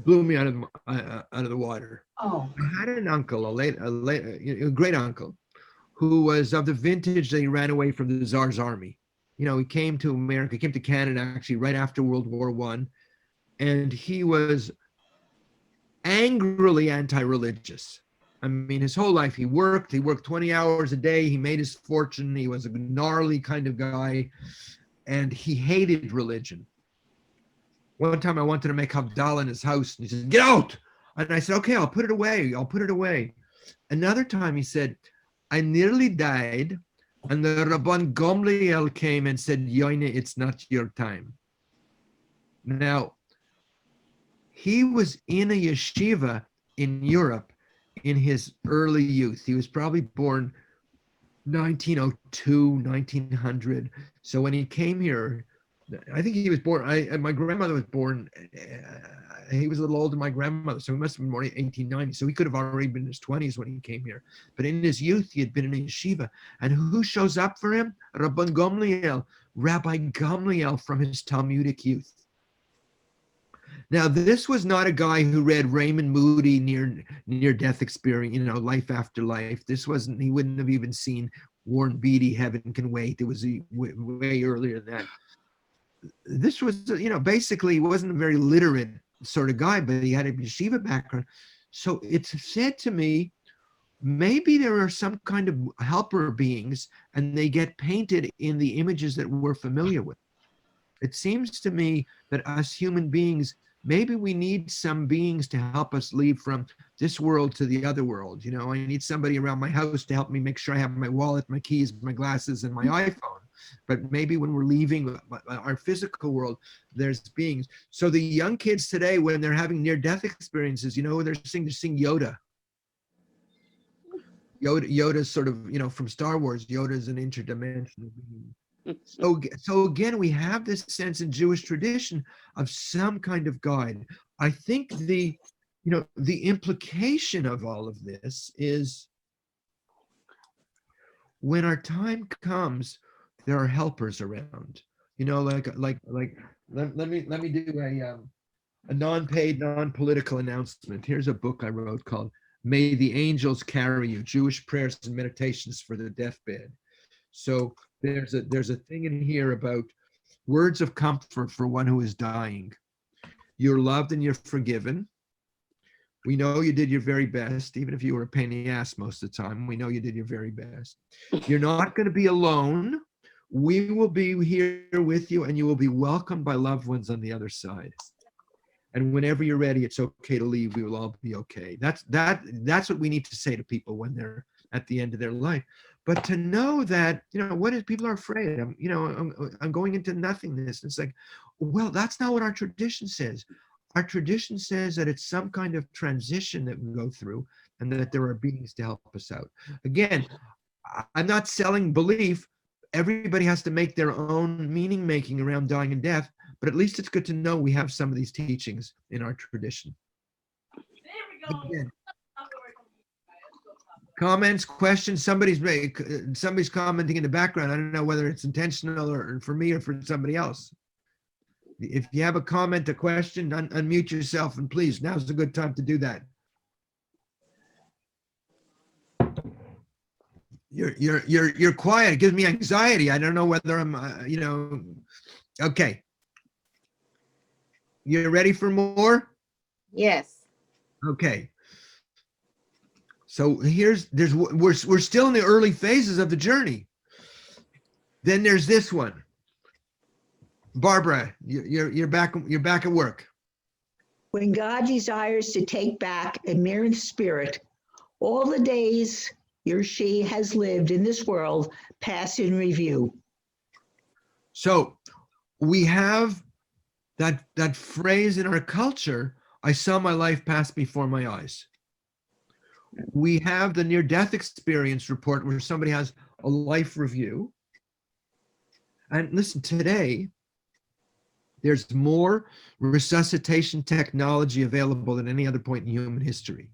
B: blew me out of the water.
A: Oh.
B: I had an uncle, a great uncle, who was of the vintage that he ran away from the Tsar's army. He came to America, came to Canada actually right after World War I, and he was angrily anti-religious. I mean, his whole life he worked 20 hours a day. He made his fortune. He was a gnarly kind of guy, and he hated religion. One time I wanted to make Havdalah in his house, and he said, "Get out!" And I said, "Okay, I'll put it away. I'll put it away." Another time he said, "I nearly died, and the Rabban Gamliel came and said, 'Yoine, it's not your time.'" Now, he was in a yeshiva in Europe in his early youth. He was probably born 1902, 1900. So when he came here, I think he was born, my grandmother was born, he was a little older than my grandmother, so he must have been born in 1890. So he could have already been in his 20s when he came here. But in his youth, he had been in a yeshiva. And who shows up for him? Rabban Gamliel, Rabbi Gamliel from his Talmudic youth. Now, this was not a guy who read Raymond Moody near-death experience, Life After Life. He wouldn't have even seen Warren Beatty, Heaven Can Wait. It was way earlier than that. This was, basically he wasn't a very literate sort of guy, but he had a yeshiva background. So it's said to me, maybe there are some kind of helper beings and they get painted in the images that we're familiar with. It seems to me that us human beings, maybe we need some beings to help us leave from this world to the other world. I need somebody around my house to help me make sure I have my wallet, my keys, my glasses, and my iPhone. But maybe when we're leaving our physical world, there's beings. So the young kids today, when they're having near-death experiences, they're sing Yoda. Yoda's sort of, from Star Wars, Yoda's an interdimensional being. So again, we have this sense in Jewish tradition of some kind of guide. I think the implication of all of this is when our time comes, there are helpers around. Let me do a non-paid, non-political announcement. Here's a book I wrote called "May the Angels Carry You: Jewish Prayers and Meditations for the Deathbed." So there's a thing in here about words of comfort for one who is dying. You're loved and you're forgiven. We know you did your very best, even if you were a pain in the ass most of the time. We know you did your very best. You're not going to be alone. We will be here with you, and you will be welcomed by loved ones on the other side. And whenever you're ready, it's okay to leave. We will all be okay. That's what we need to say to people when they're at the end of their life. But to know that, what is people are afraid. I'm going into nothingness. It's like, well, that's not what our tradition says. Our tradition says that it's some kind of transition that we go through and that there are beings to help us out. Again, I'm not selling belief. Everybody has to make their own meaning making around dying and death, but at least it's good to know we have some of these teachings in our tradition. Again, comments, questions, somebody's commenting in the background. I don't know whether it's intentional or for me or for somebody else. If you have a comment, a question, unmute yourself, and please, now's a good time to do that. You're quiet. It gives me anxiety. I don't know whether I'm, okay. You ready for more?
G: Yes.
B: Okay. So we're still in the early phases of the journey. Then there's this one. Barbara, you're back at work.
A: When God desires to take back a mere spirit, all the days he or she has lived in this world pass in review.
B: So we have that phrase in our culture, I saw my life pass before my eyes. We have the near-death experience report where somebody has a life review. And listen, today, there's more resuscitation technology available than any other point in human history.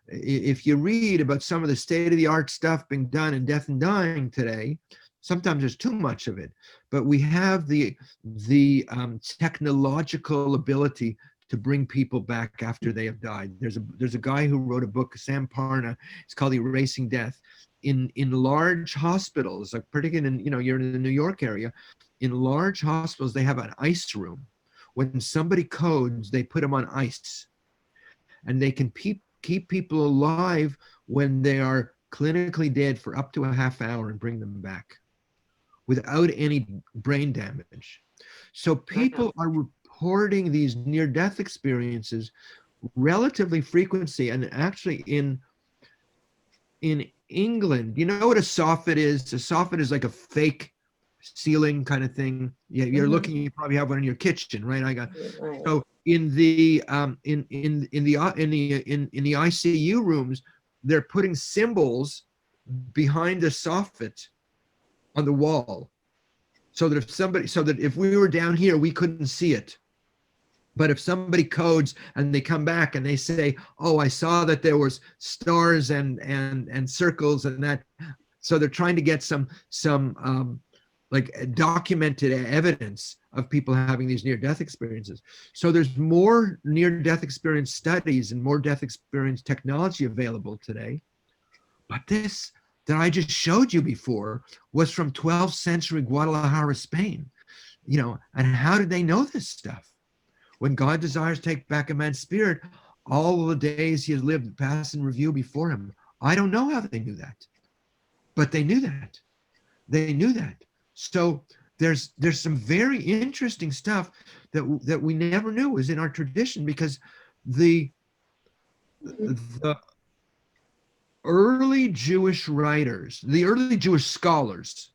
B: If you read about some of the state-of-the-art stuff being done in death and dying today, sometimes there's too much of it. But we have the technological ability to bring people back after they have died. There's a guy who wrote a book, Sam Parna. It's called Erasing Death. In large hospitals, like particularly you're in the New York area, in large hospitals they have an ice room. When somebody codes, they put them on ice, and they can keep people alive when they are clinically dead for up to a half hour and bring them back without any brain damage. So people are reporting these near-death experiences relatively frequency, and actually in England, you know what a soffit is? A soffit is like a fake ceiling kind of thing. Yeah, you're looking. You probably have one in your kitchen, right? So in the ICU rooms, they're putting symbols behind the soffit on the wall, so that if we were down here, we couldn't see it. But if somebody codes and they come back and they say, "Oh, I saw that there was stars and circles and that," so they're trying to get some like documented evidence of people having these near-death experiences. So there's more near-death experience studies and more death experience technology available today. But this that I just showed you before was from 12th century Guadalajara, Spain. And how did they know this stuff? When God desires to take back a man's spirit, all the days he has lived pass in review before him. I don't know how they knew that, but they knew that. They knew that. So there's some very interesting stuff that we never knew was in our tradition, because the early Jewish writers, the early Jewish scholars,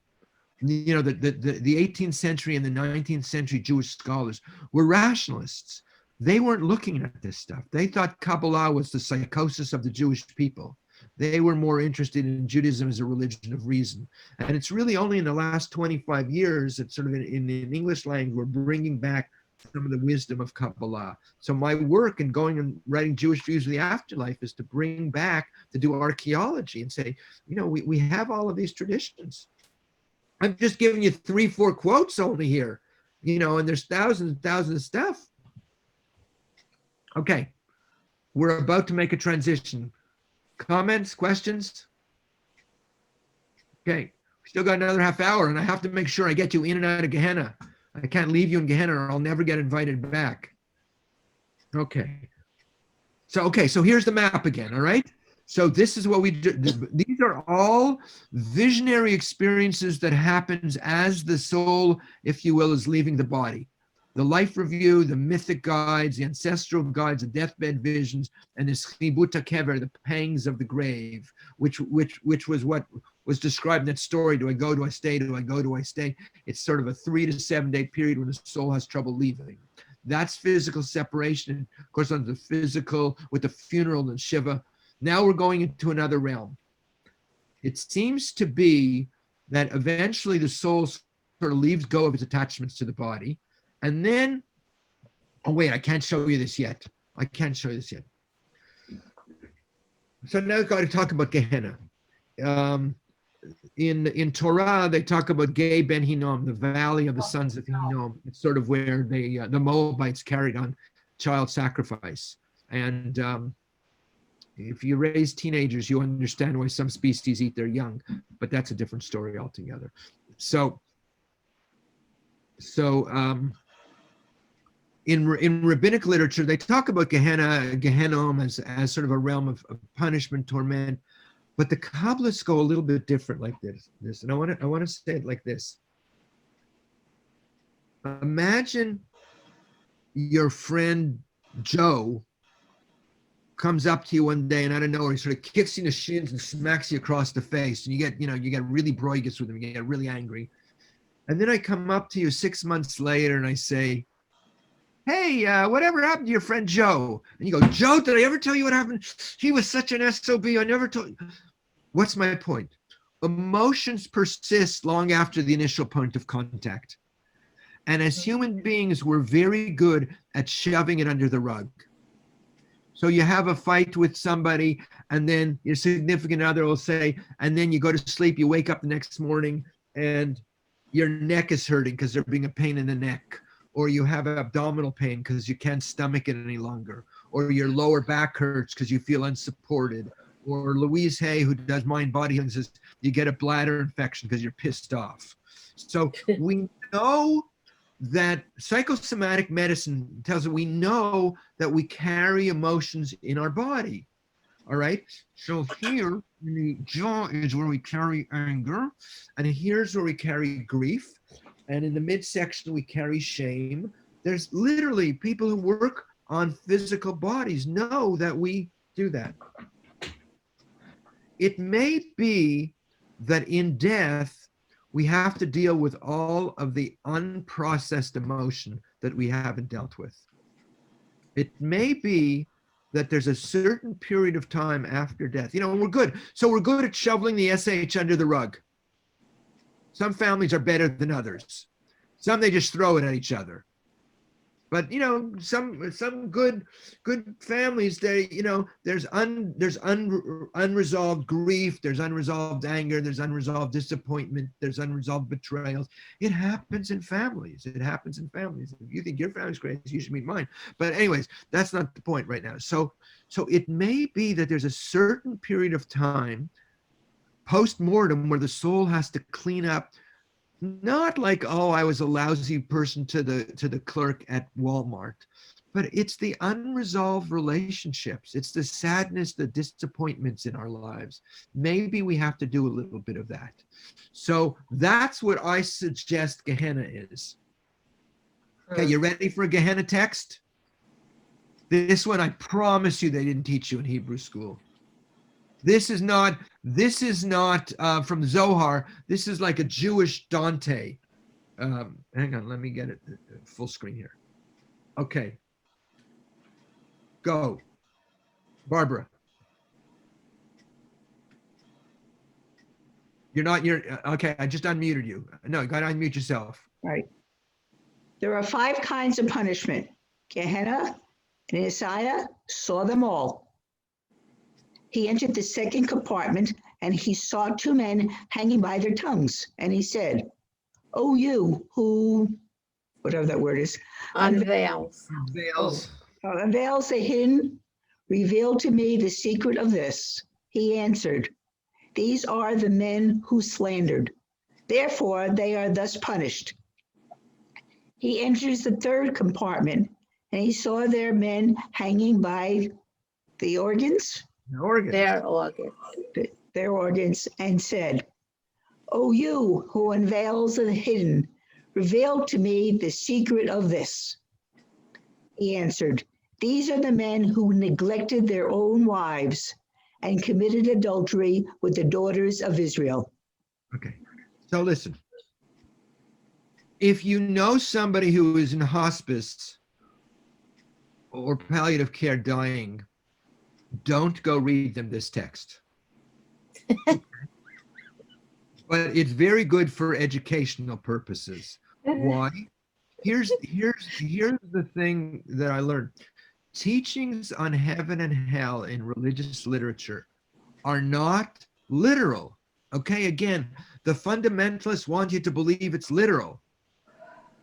B: the 18th century and the 19th century Jewish scholars were rationalists. They weren't looking at this stuff. They thought Kabbalah was the psychosis of the Jewish people. They were more interested in Judaism as a religion of reason. And it's really only in the last 25 years that sort of in English language, we're bringing back some of the wisdom of Kabbalah. So my work in going and writing Jewish Views of the Afterlife is to bring back, to do archaeology and say, we have all of these traditions. I'm just giving you 3-4 quotes only here, and there's thousands and thousands of stuff. Okay, we're about to make a transition. Comments, questions? Okay, we still got another half hour, and I have to make sure I get you in and out of Gehenna. I can't leave you in Gehenna or I'll never get invited back. Okay. So here's the map again, all right? So this is what we do. These are all visionary experiences that happens as the soul, if you will, is leaving the body. the life review, the mythic guides, the ancestral guides, the deathbed visions, and the Schnibuta Kever, the pangs of the grave, which was what was described in that story. Do I go? Do I stay? Do I go? Do I stay? It's sort of a 3 to 7 day period when the soul has trouble leaving. That's physical separation. Of course, on the physical with the funeral and Shiva. Now we're going into another realm. It seems to be that eventually the soul sort of leaves go of its attachments to the body. And then, oh wait, I can't show you this yet. I can't show you this yet. So now we've got to talk about Gehenna. In Torah, they talk about Gei Ben Hinnom, the valley of the sons of Hinnom. It's sort of where the Moabites carried on child sacrifice. And if you raise teenagers, you understand why some species eat their young, but that's a different story altogether. So in rabbinic literature, they talk about Gehenna as sort of a realm of punishment, torment, but the Kabbalists go a little bit different like this. And I want to say it like this. Imagine your friend Joe comes up to you one day and out of nowhere, he sort of kicks you in the shins and smacks you across the face. And you get really broigus with him, you get really angry. And then I come up to you 6 months later and I say, hey, whatever happened to your friend Joe? And you go, Joe, did I ever tell you what happened? He was such an SOB, I never told you. What's my point? Emotions persist long after the initial point of contact. And as human beings, we're very good at shoving it under the rug. So you have a fight with somebody and then your significant other will say, and then you go to sleep, you wake up the next morning and your neck is hurting because there being a pain in the neck, or you have abdominal pain because you can't stomach it any longer, or your lower back hurts because you feel unsupported, or Louise Hay, who does mind body healing, says you get a bladder infection because you're pissed off. So we know that psychosomatic medicine tells us we know that we carry emotions in our body. All right. So here in the jaw is where we carry anger, and here's where we carry grief. And in the midsection, we carry shame. There's literally people who work on physical bodies know that we do that. It may be that in death, we have to deal with all of the unprocessed emotion that we haven't dealt with. It may be that there's a certain period of time after death. We're good. So we're good at shoveling the SH under the rug. Some families are better than others. Some, they just throw it at each other. But, some good families, there's unresolved grief, there's unresolved anger, there's unresolved disappointment, there's unresolved betrayals. It happens in families. It happens in families. If you think your family's crazy, you should meet mine. But anyways, that's not the point right now. So it may be that there's a certain period of time post-mortem where the soul has to clean up. Not like, oh, I was a lousy person to the clerk at Walmart, but it's the unresolved relationships. It's the sadness, the disappointments in our lives. Maybe we have to do a little bit of that. So that's what I suggest Gehenna is. Okay, you ready for a Gehenna text? This one, I promise you they didn't teach you in Hebrew school. This is not from Zohar. This is like a Jewish Dante. Hang on, let me get it full screen here. Okay. Go. Barbara. Okay, I just unmuted you. No, you got to unmute yourself.
A: Right. There are 5 kinds of punishment. Gehenna and Isaiah saw them all. He entered the second compartment, and he saw 2 men hanging by their tongues. And he said, "Oh, you who," whatever that word is,
G: Unveils.
A: unveils the hidden, reveal to me the secret of this." He answered, "These are the men who slandered. Therefore, they are thus punished." He enters the third compartment, and he saw their men hanging by the organs.
G: Their organs.
A: Their organs, and said, "O you who unveils the hidden, reveal to me the secret of this. He answered, these are the men who neglected their own wives and committed adultery with the daughters of Israel.
B: Okay, so listen. If you know somebody who is in hospice or palliative care dying, don't go read them this text. But it's very good for educational purposes. Why? Here's the thing that I learned. Teachings on heaven and hell in religious literature are not literal. Okay, again, the fundamentalists want you to believe it's literal,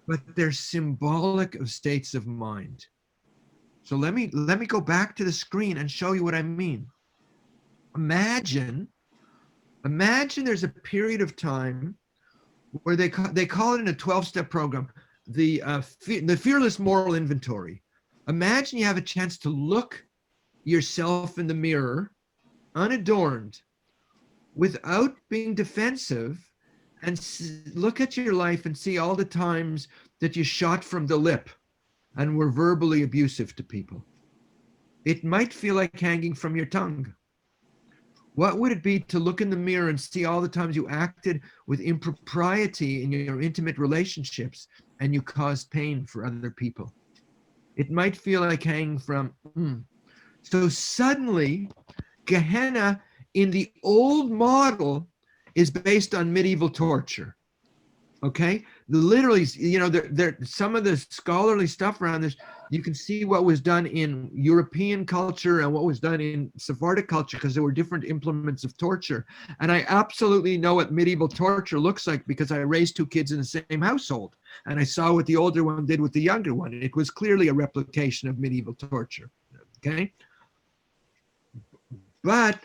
B: but they're symbolic of states of mind. So let me go back to the screen and show you what I mean. Imagine there's a period of time where they call it in a 12-step program, the fearless moral inventory. Imagine you have a chance to look yourself in the mirror, unadorned, without being defensive, and look at your life and see all the times that you shot from the lip and were verbally abusive to people. It might feel like hanging from your tongue. What would it be to look in the mirror and see all the times you acted with impropriety in your intimate relationships and you caused pain for other people? It might feel like hanging from. So suddenly, Gehenna in the old model is based on medieval torture. Okay, literally, you know, there some of the scholarly stuff around this. You can see what was done in European culture and what was done in Sephardic culture, because there were different implements of torture. And I absolutely know what medieval torture looks like because I raised two kids in the same household, and I saw what the older one did with the younger one. It was clearly a replication of medieval torture. Okay, but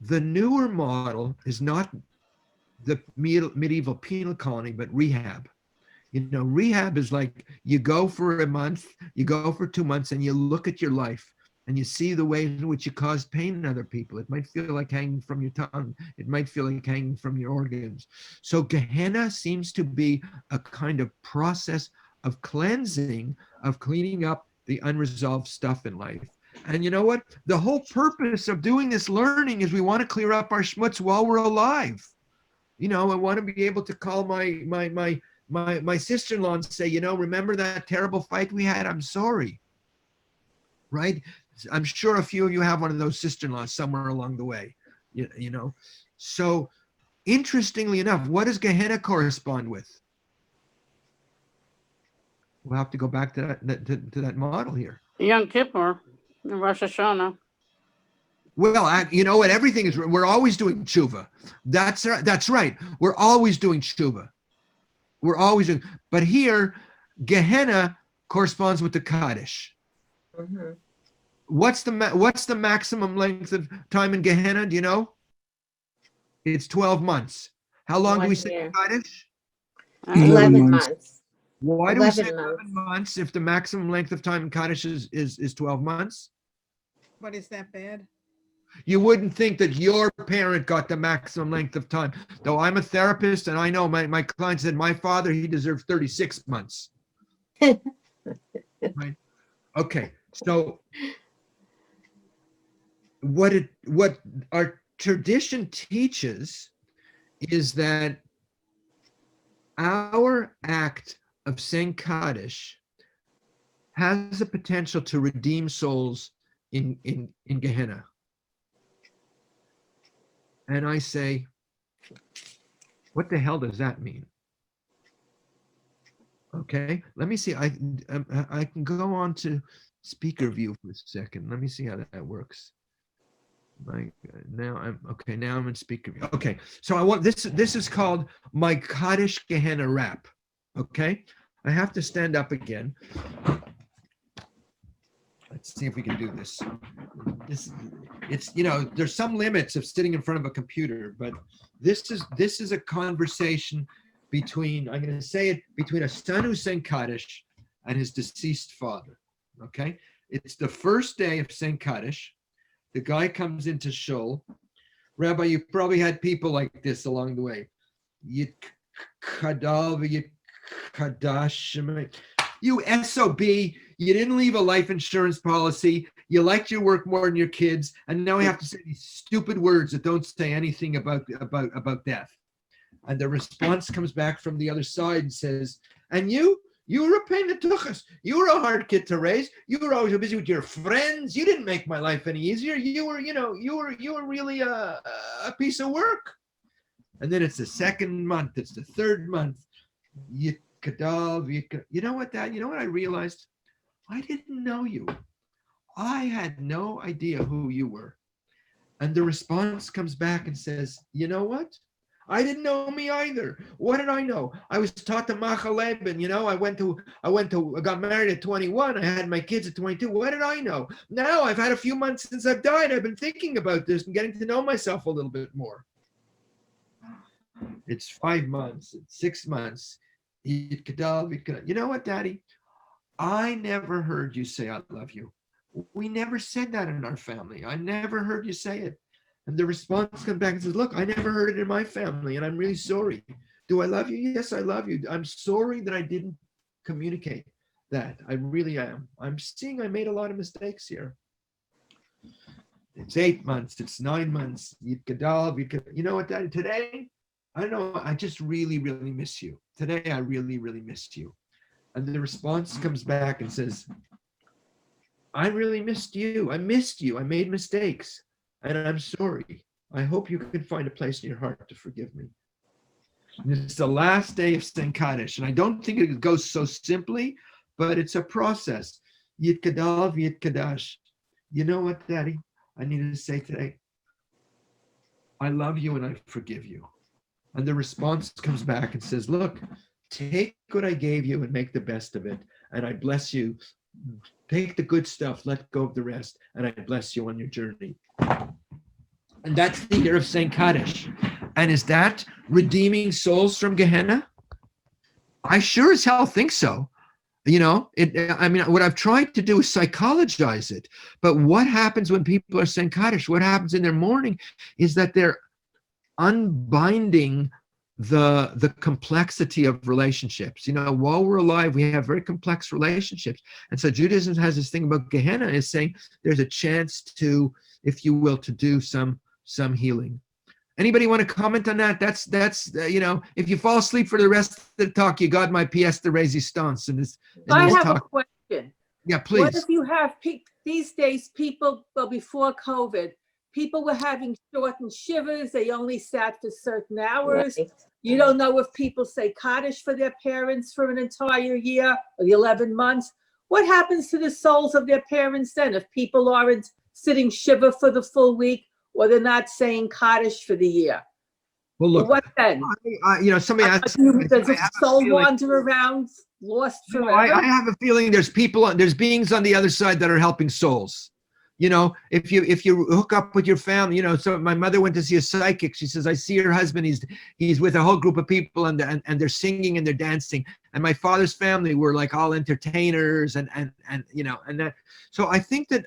B: the newer model is not the medieval penal colony, but rehab. You know, rehab is like you go for a month, you go for 2 months, and you look at your life and you see the way in which you caused pain in other people. It might feel like hanging from your tongue. It might feel like hanging from your organs. So Gehenna seems to be a kind of process of cleansing, of cleaning up the unresolved stuff in life. And you know what? The whole purpose of doing this learning is we want to clear up our schmutz while we're alive. You know, I want to be able to call my sister-in-law and say, you know, remember that terrible fight we had? I'm sorry. Right? I'm sure a few of you have one of those sister-in-laws somewhere along the way. You know. So interestingly enough, what does Gehenna correspond with? We'll have to go back to that model here.
L: Yom Kippur, Rosh Hashanah.
B: Well, you know what? Everything is, we're always doing tshuva. That's right. We're always doing tshuva. We're always doing, but here, Gehenna corresponds with the Kaddish.
E: Mm-hmm.
B: What's the maximum length of time in Gehenna? Do you know? It's 12 months. How long do we say Kaddish?
G: 11 months.
B: Why do we say 11 months if the maximum length of time in Kaddish is 12 months?
M: But is that bad?
B: You wouldn't think that your parent got the maximum length of time. Though I'm a therapist and I know my client said, my father, he deserved 36 months. Right? Okay, so what our tradition teaches is that our act of saying Kaddish has the potential to redeem souls in Gehenna. And I say, what the hell does that mean? Okay, let me see. I can go on to speaker view for a second. Let me see how that works. Now I'm in speaker view. Okay, so I want this is called my Kaddish Gehenna rap. Okay, I have to stand up again. Let's see if we can do this. It's, you know, there's some limits of sitting in front of a computer, but this is a conversation between, I'm going to say it, between a son who's saying Kaddish and his deceased father. Okay, it's the first day of saying Kaddish. The guy comes into shul. Rabbi, you probably had people like this along the way. Yit kadal v'yit Kadash. You SOB, you didn't leave a life insurance policy. You liked your work more than your kids. And now I have to say these stupid words that don't say anything about death. And the response comes back from the other side and says, and you were a pain that took us. You were a hard kid to raise. You were always busy with your friends. You didn't make my life any easier. You were really a piece of work. And then it's the second month. It's the third month. You know what, Dad? You know what I realized? I didn't know you. I had no idea who you were. And the response comes back and says, you know what? I didn't know me either. What did I know? I was taught to Machaleben, you know, I got married at 21. I had my kids at 22. What did I know? Now I've had a few months since I've died. I've been thinking about this and getting to know myself a little bit more. It's 5 months, it's 6 months. You know what, Daddy? I never heard you say I love you. We never said that in our family. I never heard you say it. And the response comes back and says, look, I never heard it in my family, and I'm really sorry. Do I love you? Yes, I love you. I'm sorry that I didn't communicate that. I really am. I'm seeing I made a lot of mistakes here. It's 8 months. It's 9 months. You know what, Daddy? Today, I don't know. I just really, really miss you. Today, I really, really missed you. And the response comes back and says, I really missed you. I missed you. I made mistakes. And I'm sorry. I hope you can find a place in your heart to forgive me. And it's the last day of St. Kaddish. And I don't think it goes so simply, but it's a process. Yit Kadal v'Yit Kadash. You know what, Daddy? I needed to say today, I love you and I forgive you. And the response comes back and says, look, take what I gave you and make the best of it. And I bless you. Take the good stuff, let go of the rest, and I bless you on your journey. And that's the year of St. Kaddish. And is that redeeming souls from Gehenna? I sure as hell think so. You know, what I've tried to do is psychologize it. But what happens when people are St. Kaddish? What happens in their mourning is that they're unbinding the complexity of relationships. You know, while we're alive, we have very complex relationships. And so Judaism has this thing about Gehenna is saying there's a chance to, if you will, to do some healing. Anybody want to comment on that? That's you know, if you fall asleep for the rest of the talk, you got my pièce de résistance in this
I: I have
B: talk.
I: a question.
B: Yeah, please.
I: What if you have these days, people, well, before COVID, people were having shortened shivers. They only sat for certain hours. Right. You don't know if people say Kaddish for their parents for an entire year or the 11 months. What happens to the souls of their parents then if people aren't sitting shiva for the full week or they're not saying Kaddish for the year?
B: Well, look,
I: what then?
B: You know, somebody asked,
I: does a soul wander around lost forever?
B: I have a feeling there's beings on the other side that are helping souls. You know, if you hook up with your family, you know, so my mother went to see a psychic. She says, I see her husband. He's with a whole group of people and they're singing and they're dancing. And my father's family were like all entertainers and you know, and that. So I think that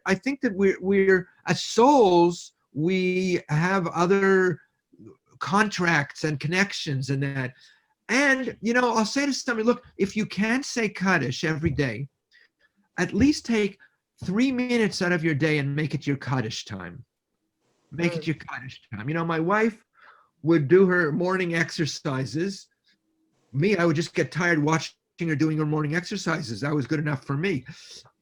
B: we're as souls, we have other contracts and connections and that. And, you know, I'll say to somebody, look, if you can't say Kaddish every day, at least take 3 minutes out of your day and make it your Kaddish time. Make it your Kaddish time. You know, my wife would do her morning exercises. Me, I would just get tired watching her doing her morning exercises. That was good enough for me.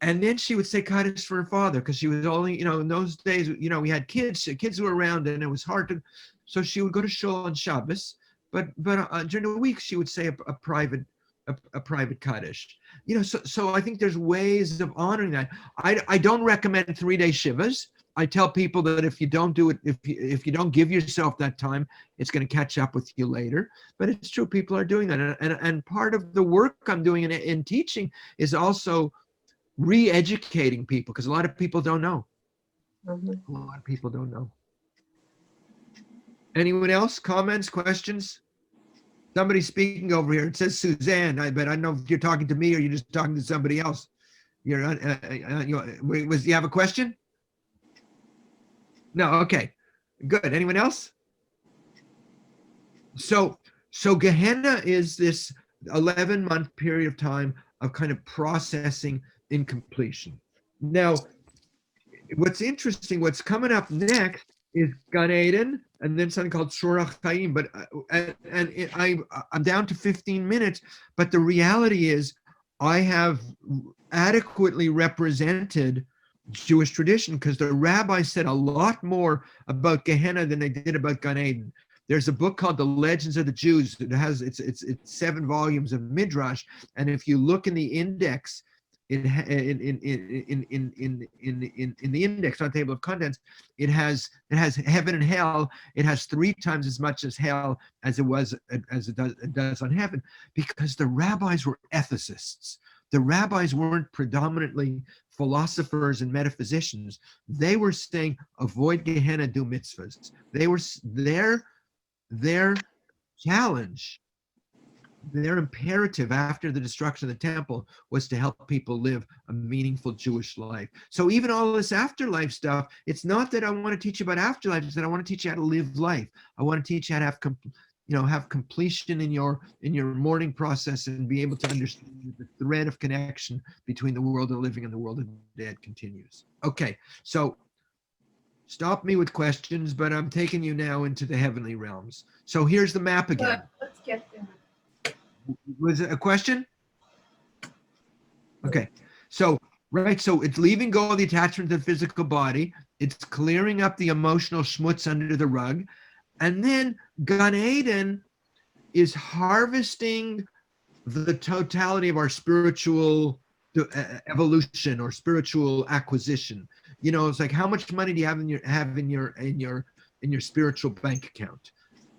B: And then she would say Kaddish for her father because she was only, you know, in those days, you know, we had kids were around and it was hard to, so she would go to shul on Shabbos, but during the week she would say a private Kaddish. You know, so I think there's ways of honoring that. I don't recommend 3-day shivas. I tell people that if you don't do it, if you don't give yourself that time, it's going to catch up with you later. But it's true, people are doing that. And part of the work I'm doing in teaching is also re-educating people because a lot of people don't know. Mm-hmm. A lot of people don't know. Anyone else? Comments, questions? Somebody's speaking over here. It says Suzanne, but I don't know if you're talking to me or you're just talking to somebody else. Do you have a question? No, okay, good. Anyone else? So Gehenna is 11-month period of time of kind of processing incompletion. Now, what's interesting, what's coming up next is Gan Eden, and then something called Shorach Chaim. But I'm down to 15 minutes. But the reality is, I have adequately represented Jewish tradition because the rabbi said a lot more about Gehenna than they did about Gan Eden. There's a book called The Legends of the Jews. It has it's 7 volumes of midrash, and if you look in the index, in the index on table of contents, it has heaven and hell. It has 3 times as much as hell as it does on heaven, because the rabbis were ethicists. The rabbis weren't predominantly philosophers and metaphysicians. They were saying, avoid Gehenna, do mitzvahs. They were their challenge. Their imperative after the destruction of the temple was to help people live a meaningful Jewish life. So even all this afterlife stuff, it's not that I want to teach you about afterlife, it's that I want to teach you how to live life. I want to teach you how to have completion in your mourning process and be able to understand the thread of connection between the world of the living and the world of the dead continues. Okay, so stop me with questions, but I'm taking you now into the heavenly realms. So here's the map again.
C: Let's get there.
B: Was it a question? Okay, so it's leaving go of the attachment to the physical body. It's clearing up the emotional schmutz under the rug. And then Gan Eden is harvesting the totality of our spiritual evolution or spiritual acquisition. You know, it's like, how much money do you have in your spiritual bank account?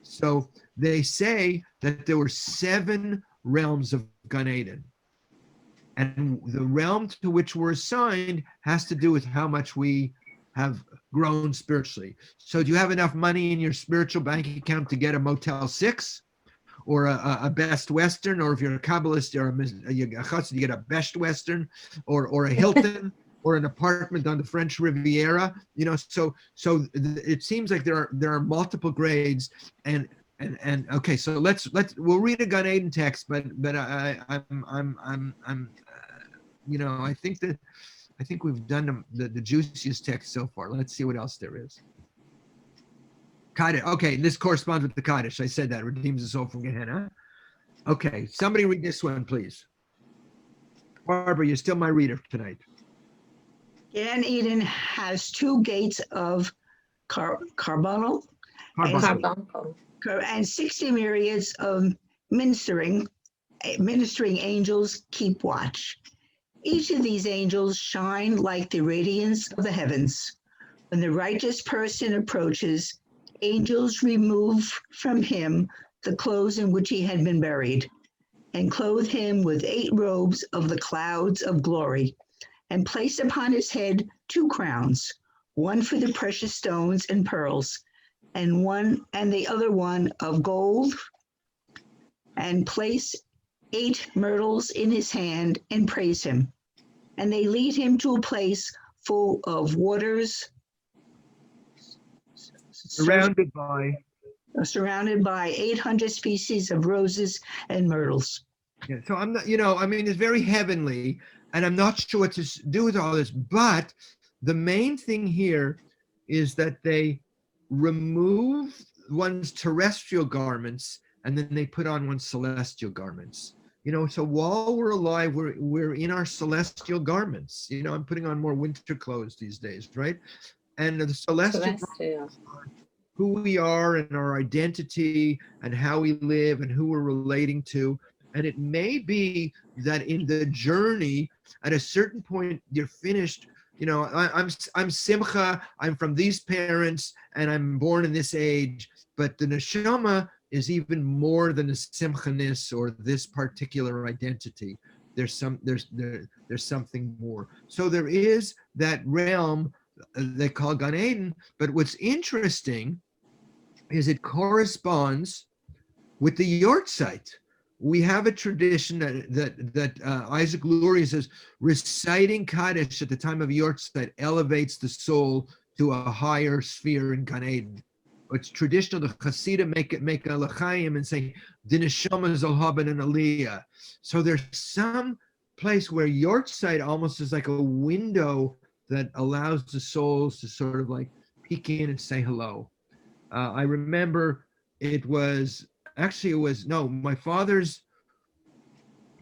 B: So they say that there were 7 realms of Gan Eden. And the realm to which we're assigned has to do with how much we have grown spiritually. So do you have enough money in your spiritual bank account to get a Motel 6 or a Best Western? Or if you're a Kabbalist or you get a Best Western or a Hilton or an apartment on the French Riviera, you know, so it seems like there are multiple grades, and okay, so we'll read a Gan Eden text, but I'm you know, I think we've done the juiciest text so far. Let's see what else there is. Kaddish. Okay, this corresponds with the Kaddish. I said that redeems the soul from Gehenna. Okay, somebody read this one, please. Barbara, you're still my reader tonight.
A: Gan Eden has 2 gates of carbuncle and 60 myriads of ministering angels keep watch. Each of these angels shine like the radiance of the heavens. When the righteous person approaches, angels remove from him the clothes in which he had been buried, and clothe him with 8 robes of the clouds of glory, and place upon his head 2 crowns, one for the precious stones and pearls, and the other one of gold, and place 8 myrtles in his hand, and praise him. And they lead him to a place full of waters, surrounded by 800 species of roses and myrtles.
B: Yeah, so I'm not, you know, I mean, it's very heavenly, and I'm not sure what to do with all this, but the main thing here is that they remove one's terrestrial garments and then they put on one's celestial garments. You know, so while we're alive, we're in our celestial garments. You know, I'm putting on more winter clothes these days, right? And the celestial. Who we are and our identity and how we live and who we're relating to. And it may be that in the journey, at a certain point, you're finished. You know, I'm Simcha, I'm from these parents, and I'm born in this age. But the neshama is even more than the Simcha-ness or this particular identity. There's something more. So there is that realm they call Gan Eden. But what's interesting is it corresponds with the Yortzeit. We have a tradition that Isaac Luria says reciting Kaddish at the time of Yortzeit elevates the soul to a higher sphere in Gan Eden. it's traditional. The Hasidim make a l'chaim and say the neshama zal haben an aliyah. So there's some place where Yortzeit almost is like a window that allows the souls to sort of like peek in and say hello. I remember it was my father's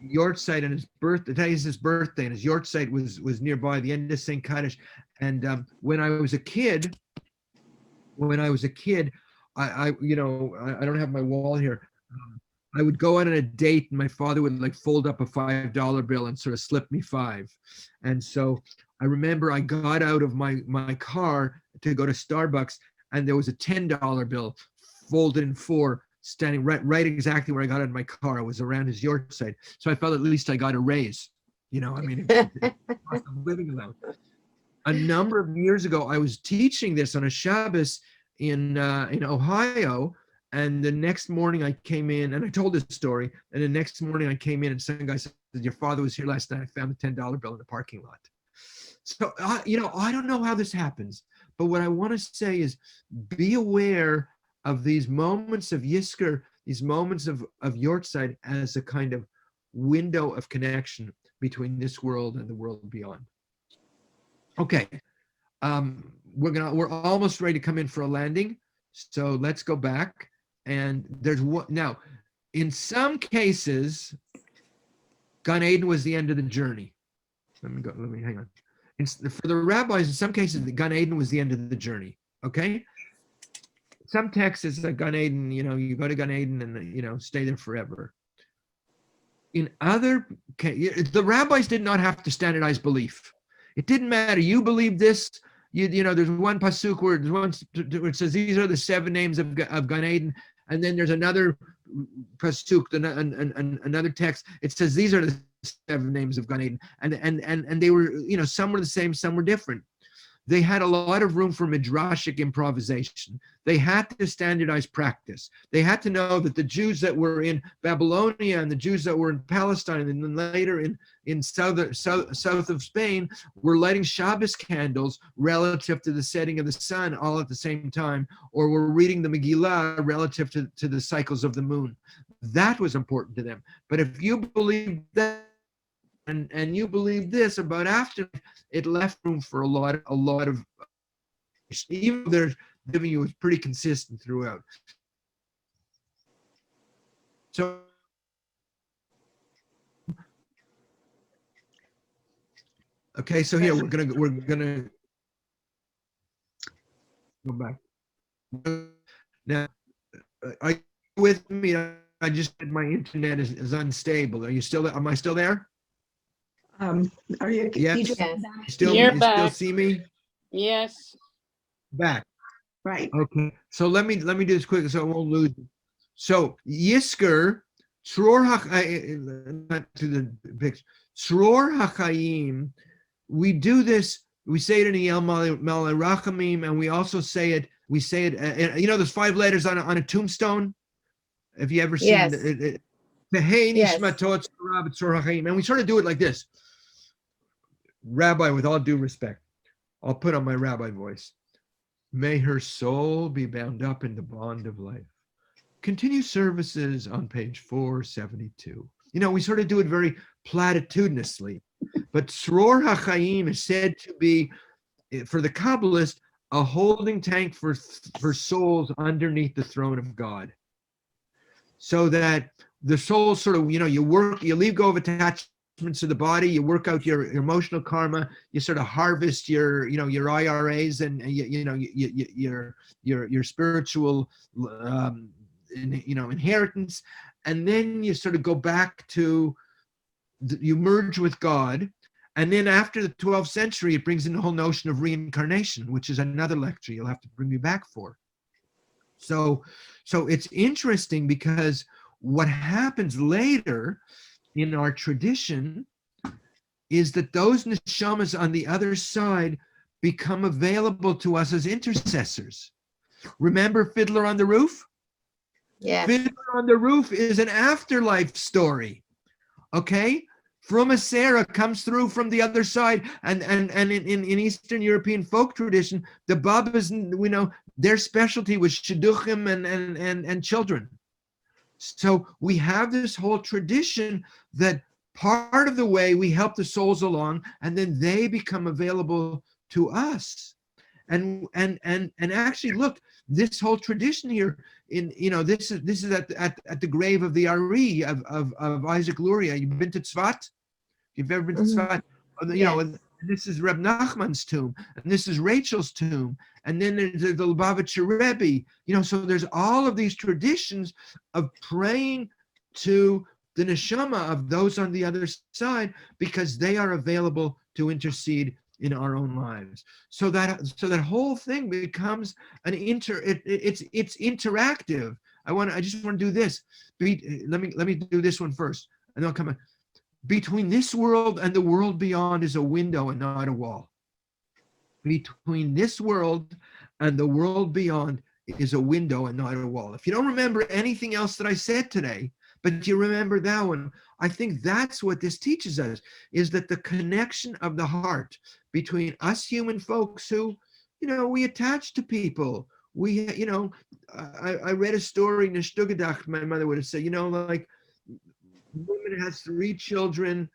B: Yortzeit and his birthday. Today is his birthday, and his Yortzeit was nearby the end of St. Kaddish. And when I was a kid, I don't have my wall here. I would go out on a date, and my father would like fold up a $5 bill and sort of slip me $5. And so I remember I got out of my car to go to Starbucks, and there was a $10 bill folded in 4, standing right exactly where I got out of my car. It was around his Yortzeit. So I felt at least I got a raise. You know, I mean, it's living alone. A number of years ago, I was teaching this on a Shabbos in Ohio, and the next morning I came in, and I told this story, and the next morning I came in, and some guy said, your father was here last night. I found the $10 bill in the parking lot. So, I don't know how this happens, but what I want to say is be aware of these moments of Yisker, these moments of Yortzeit as a kind of window of connection between this world and the world beyond. Okay, we're almost ready to come in for a landing, so let's go back. And there's one now. In some cases, Gan Eden was the end of the journey. Let me hang on. For the rabbis, in some cases, the Gan Eden was the end of the journey. Okay. Some texts is like Gan Eden. You go to Gan Eden and stay there forever. In other cases, the rabbis did not have to standardize belief. It didn't matter. You believe this. There's one pasuk where it says these are the 7 names of Gan Eden, and then there's another pasuk, another text. It says these are the 7 names of Gan Eden, and they were some were the same, some were different. They had a lot of room for midrashic improvisation. They had to standardize practice. They had to know that the Jews that were in Babylonia and the Jews that were in Palestine and then later in south of Spain were lighting Shabbos candles relative to the setting of the sun all at the same time, or were reading the Megillah relative to the cycles of the moon. That was important to them. But if you believe that, and you believe this about Afterlife, it left room for a lot of, even though their giving you was pretty consistent throughout. So okay, so here we're gonna go back. Now, are you with me? I just said my internet is unstable. Are you still? Am I still there?
A: Are you?
B: Yes.
G: Yes.
B: You still see me?
L: Yes.
B: Back.
A: Right.
B: Okay. So let me do this quick so I won't lose it. So Yisker, not to the picture. Tzror HaChaim. We do this. We say it in the El Malay Rachamim, and we also say it. We say it. There's 5 letters on a tombstone. Have you ever seen it?
G: Yes.
B: And we sort of do it like this. Rabbi, with all due respect, I'll put on my rabbi voice. May her soul be bound up in the bond of life. Continue services on page 472. We sort of do it very platitudinously, but Tzror HaChaim is said to be, for the Kabbalist, a holding tank for souls underneath the throne of God. So that the soul sort of, you leave go of attachments to the body, you work out your emotional karma, you sort of harvest your IRAs and your spiritual, inheritance, and then you sort of go back to, you merge with God, and then after the 12th century, it brings in the whole notion of reincarnation, which is another lecture you'll have to bring me back for. So it's interesting because what happens later in our tradition is that those neshamas on the other side become available to us as intercessors. Remember Fiddler on the Roof?
G: Yes.
B: Fiddler on the Roof is an afterlife story. Okay? From Sarah comes through from the other side. And in Eastern European folk tradition, the Babas, we know, their specialty was shidduchim and children. So we have this whole tradition that part of the way we help the souls along, and then they become available to us. And actually, look, this whole tradition here, this is at the grave of the Ari of Isaac Luria. You've been to Tzvat? You've ever been to Tzvat? And this is Reb Nachman's tomb, and this is Rachel's tomb, and then there's the Lubavitcher Rebbe. So there's all of these traditions of praying to the neshama of those on the other side, because they are available to intercede in our own lives. So that whole thing becomes it's interactive. I just want to do this. Let me do this one first, and then I'll come on. Between this world and the world beyond is a window and not a wall. Between this world and the world beyond is a window and not a wall. If you don't remember anything else that I said today, but you remember that one, I think that's what this teaches us, is that the connection of the heart between us human folks who, we attach to people. I read a story, Nishtugadach, my mother would have said, like, woman has 3 children,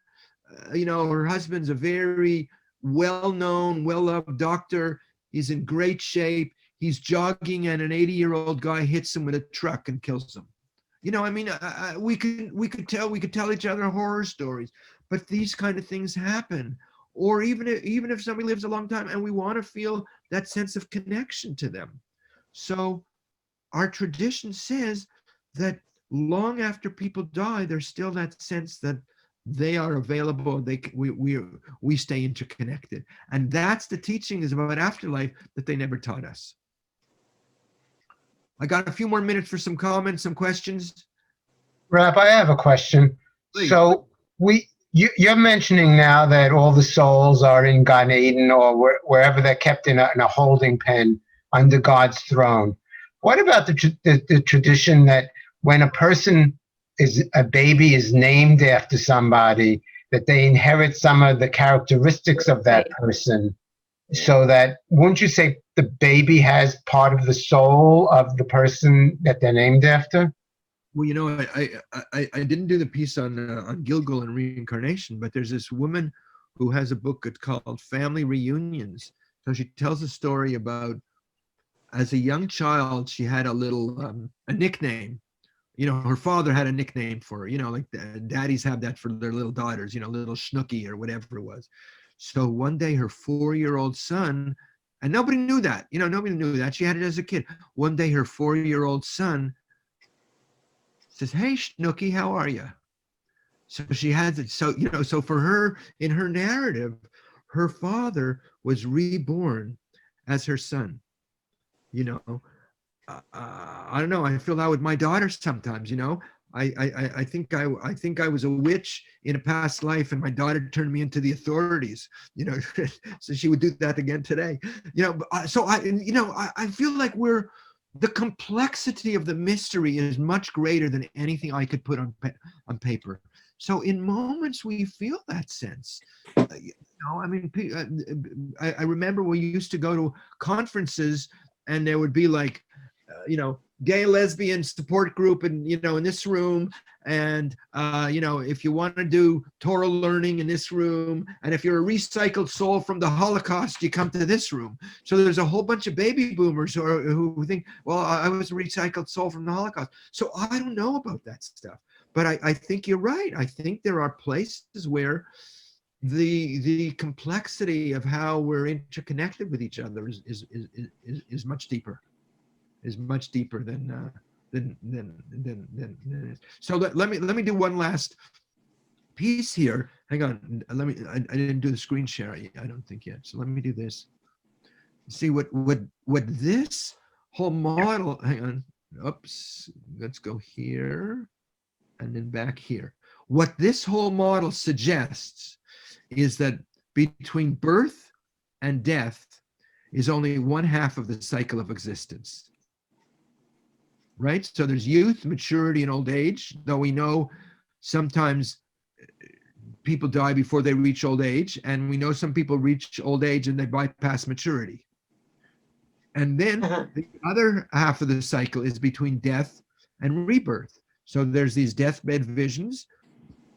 B: her husband's a very well-known, well-loved doctor. He's in great shape. He's jogging and an 80-year-old guy hits him with a truck and kills him. We could tell each other horror stories, but these kind of things happen. Or even if somebody lives a long time and we want to feel that sense of connection to them. So our tradition says that long after people die, there's still that sense that they are available. We stay interconnected, and that's the teaching is about afterlife that they never taught us. I got a few more minutes for some comments, some questions.
D: Rabbi, I have a question.
B: Please.
D: So you're mentioning now that all the souls are in Gan Eden or wherever they're kept in a holding pen under God's throne. What about the tradition that when a baby is named after somebody, that they inherit some of the characteristics of that person, so that, wouldn't you say the baby has part of the soul of the person that they're named after?
B: Well, I didn't do the piece on Gilgul and reincarnation, but there's this woman who has a book called Family Reunions. So she tells a story about, as a young child, she had a nickname. Her father had a nickname for her, like daddies have that for their little daughters, little Schnooky or whatever it was. So one day her 4-year-old son, and nobody knew that, nobody knew that. She had it as a kid. One day her 4-year-old son says, "Hey, Schnooky, how are you?" So she has it. So, so for her, in her narrative, her father was reborn as her son. I don't know. I feel that with my daughter sometimes. I think I was a witch in a past life, and my daughter turned me into the authorities. So she would do that again today. So I feel like the complexity of the mystery is much greater than anything I could put on paper. So in moments we feel that sense. I remember we used to go to conferences, and there would be like, gay and lesbian support group, and in this room, and if you want to do Torah learning in this room, and if you're a recycled soul from the Holocaust, you come to this room. So there's a whole bunch of baby boomers who think, well, I was a recycled soul from the Holocaust. So I don't know about that stuff, but I think you're right. I think there are places where the complexity of how we're interconnected with each other is much deeper. Is much deeper than so let me do one last piece here. Hang on, I didn't do the screen share, I don't think yet. So let me do this. See what this whole model, hang on, oops, let's go here and then back here. What this whole model suggests is that between birth and death is only 1/2 of the cycle of existence. Right? So there's youth, maturity, and old age, though we know sometimes people die before they reach old age, and we know some people reach old age and they bypass maturity. And then the other half of the cycle is between death and rebirth. So there's these deathbed visions.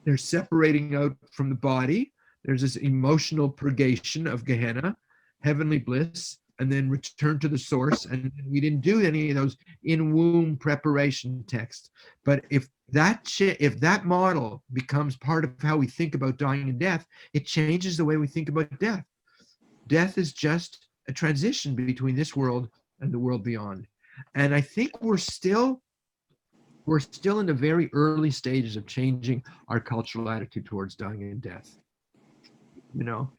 B: They're separating out from the body. There's this emotional purgation of Gehenna, heavenly bliss, and then return to the source. And we didn't do any of those in-womb preparation texts. But if that model becomes part of how we think about dying and death, it changes the way we think about death. Death is just a transition between this world and the world beyond. And I think we're still in the very early stages of changing our cultural attitude towards dying and death. You know,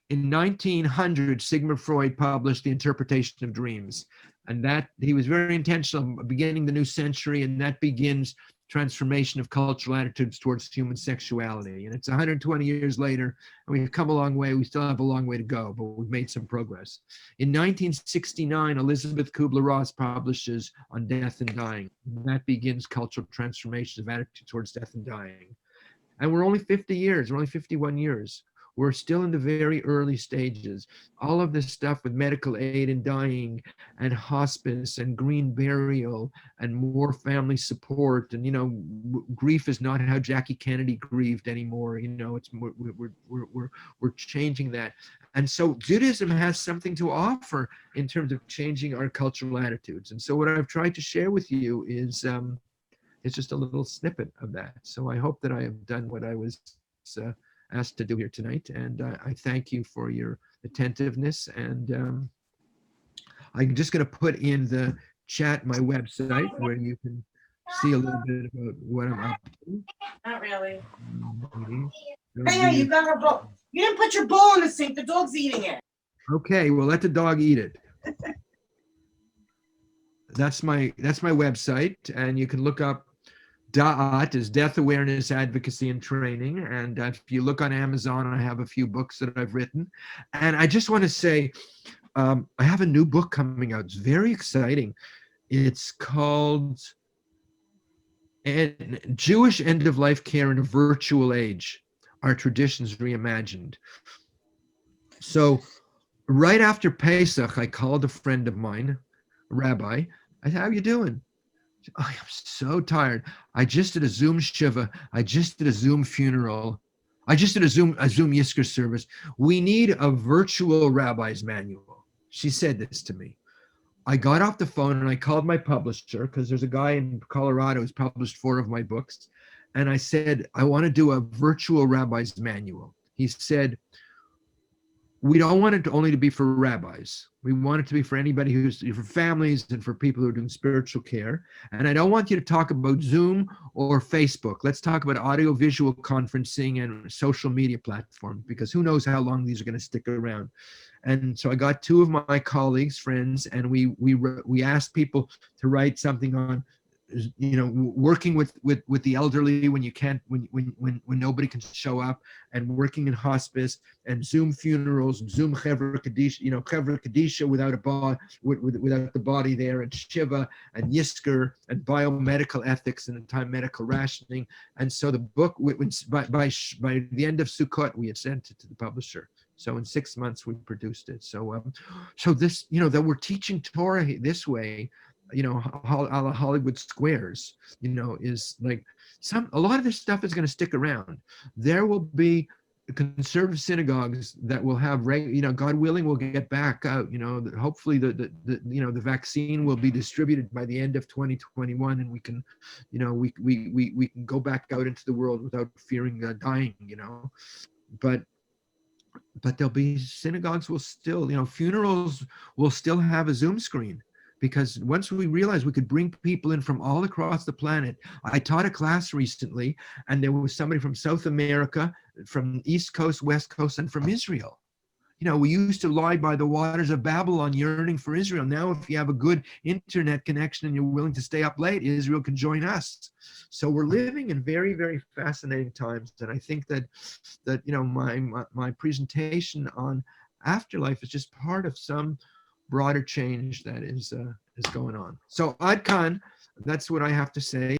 B: in 1900, Sigmund Freud published The Interpretation of Dreams, and that he was very intentional beginning the new century, and that begins transformation of cultural attitudes towards human sexuality. And it's 120 years later, and we've come a long way. We still have a long way to go, but we've made some progress. In 1969, Elizabeth Kubler-Ross publishes On Death and Dying. And that begins cultural transformation of attitude towards death and dying. And we're only 50 years, we're only 51 years. We're still in the very early stages. All of this stuff with medical aid in dying and hospice and green burial and more family support. And, you know, grief is not how Jackie Kennedy grieved anymore. You know, it's we're changing that. And so Judaism has something to offer in terms of changing our cultural attitudes. And so what I've tried to share with you is it's just a little snippet of that. So I hope that I have done what I was asked to do here tonight, and I thank you for your attentiveness. And I'm just going to put in the chat my website where you can see a little bit about what I'm up to.
N: Not really.
B: Hey,
N: you got her bowl. You didn't put your bowl in the sink. The dog's eating it.
B: Okay, well, let the dog eat it. That's my website, and you can look up Da'at is Death Awareness Advocacy and Training. And if you look on Amazon, I have a few books that I've written. And I just want to say, I have a new book coming out. It's very exciting. It's called Jewish End-of-Life Care in a Virtual Age, Our Traditions Reimagined. So right after Pesach, I called a friend of mine, a rabbi. I said, how are you doing? Oh, I'm so tired. I just did a Zoom Shiva. I just did a Zoom funeral. I just did a Zoom Yisker service. We need a virtual rabbi's manual. She said this to me. I got off the phone and I called my publisher, because there's a guy in Colorado who's published 4 of my books. And I said, I want to do a virtual rabbi's manual. He said, we don't want it only to be for rabbis. We want it to be for anybody for families and for people who are doing spiritual care. And I don't want you to talk about Zoom or Facebook. Let's talk about audio-visual conferencing and social media platforms, because who knows how long these are going to stick around. And so I got 2 of my colleagues, friends, and we asked people to write something on, you know, working with the elderly when you can't, when nobody can show up, and working in hospice, and Zoom funerals, and Zoom Chevra Kadisha, you know, Chevra Kadisha without the body there, and Shiva and Yisker, and biomedical ethics and time medical rationing. And so the book, by the end of Sukkot, we had sent it to the publisher. So in 6 months we produced it. So so this, you know, that we're teaching Torah this way, you know, a la Hollywood Squares, you know, is like a lot of this stuff is going to stick around. There will be conservative synagogues that will have, you know, God willing, we'll get back out, you know, hopefully the you know, the vaccine will be distributed by the end of 2021, and we can, you know, we can go back out into the world without fearing dying, you know. But there'll be synagogues will still, you know, funerals will still have a Zoom screen. Because once we realized we could bring people in from all across the planet. I taught a class recently, and there was somebody from South America, from East Coast, West Coast, and from Israel. You know, we used to lie by the waters of Babylon yearning for Israel. Now, if you have a good internet connection and you're willing to stay up late, Israel can join us. So we're living in very, very fascinating times. And I think that you know, my presentation on Afterlife is just part of some broader change that is going on. So Ad Khan, that's what I have to say.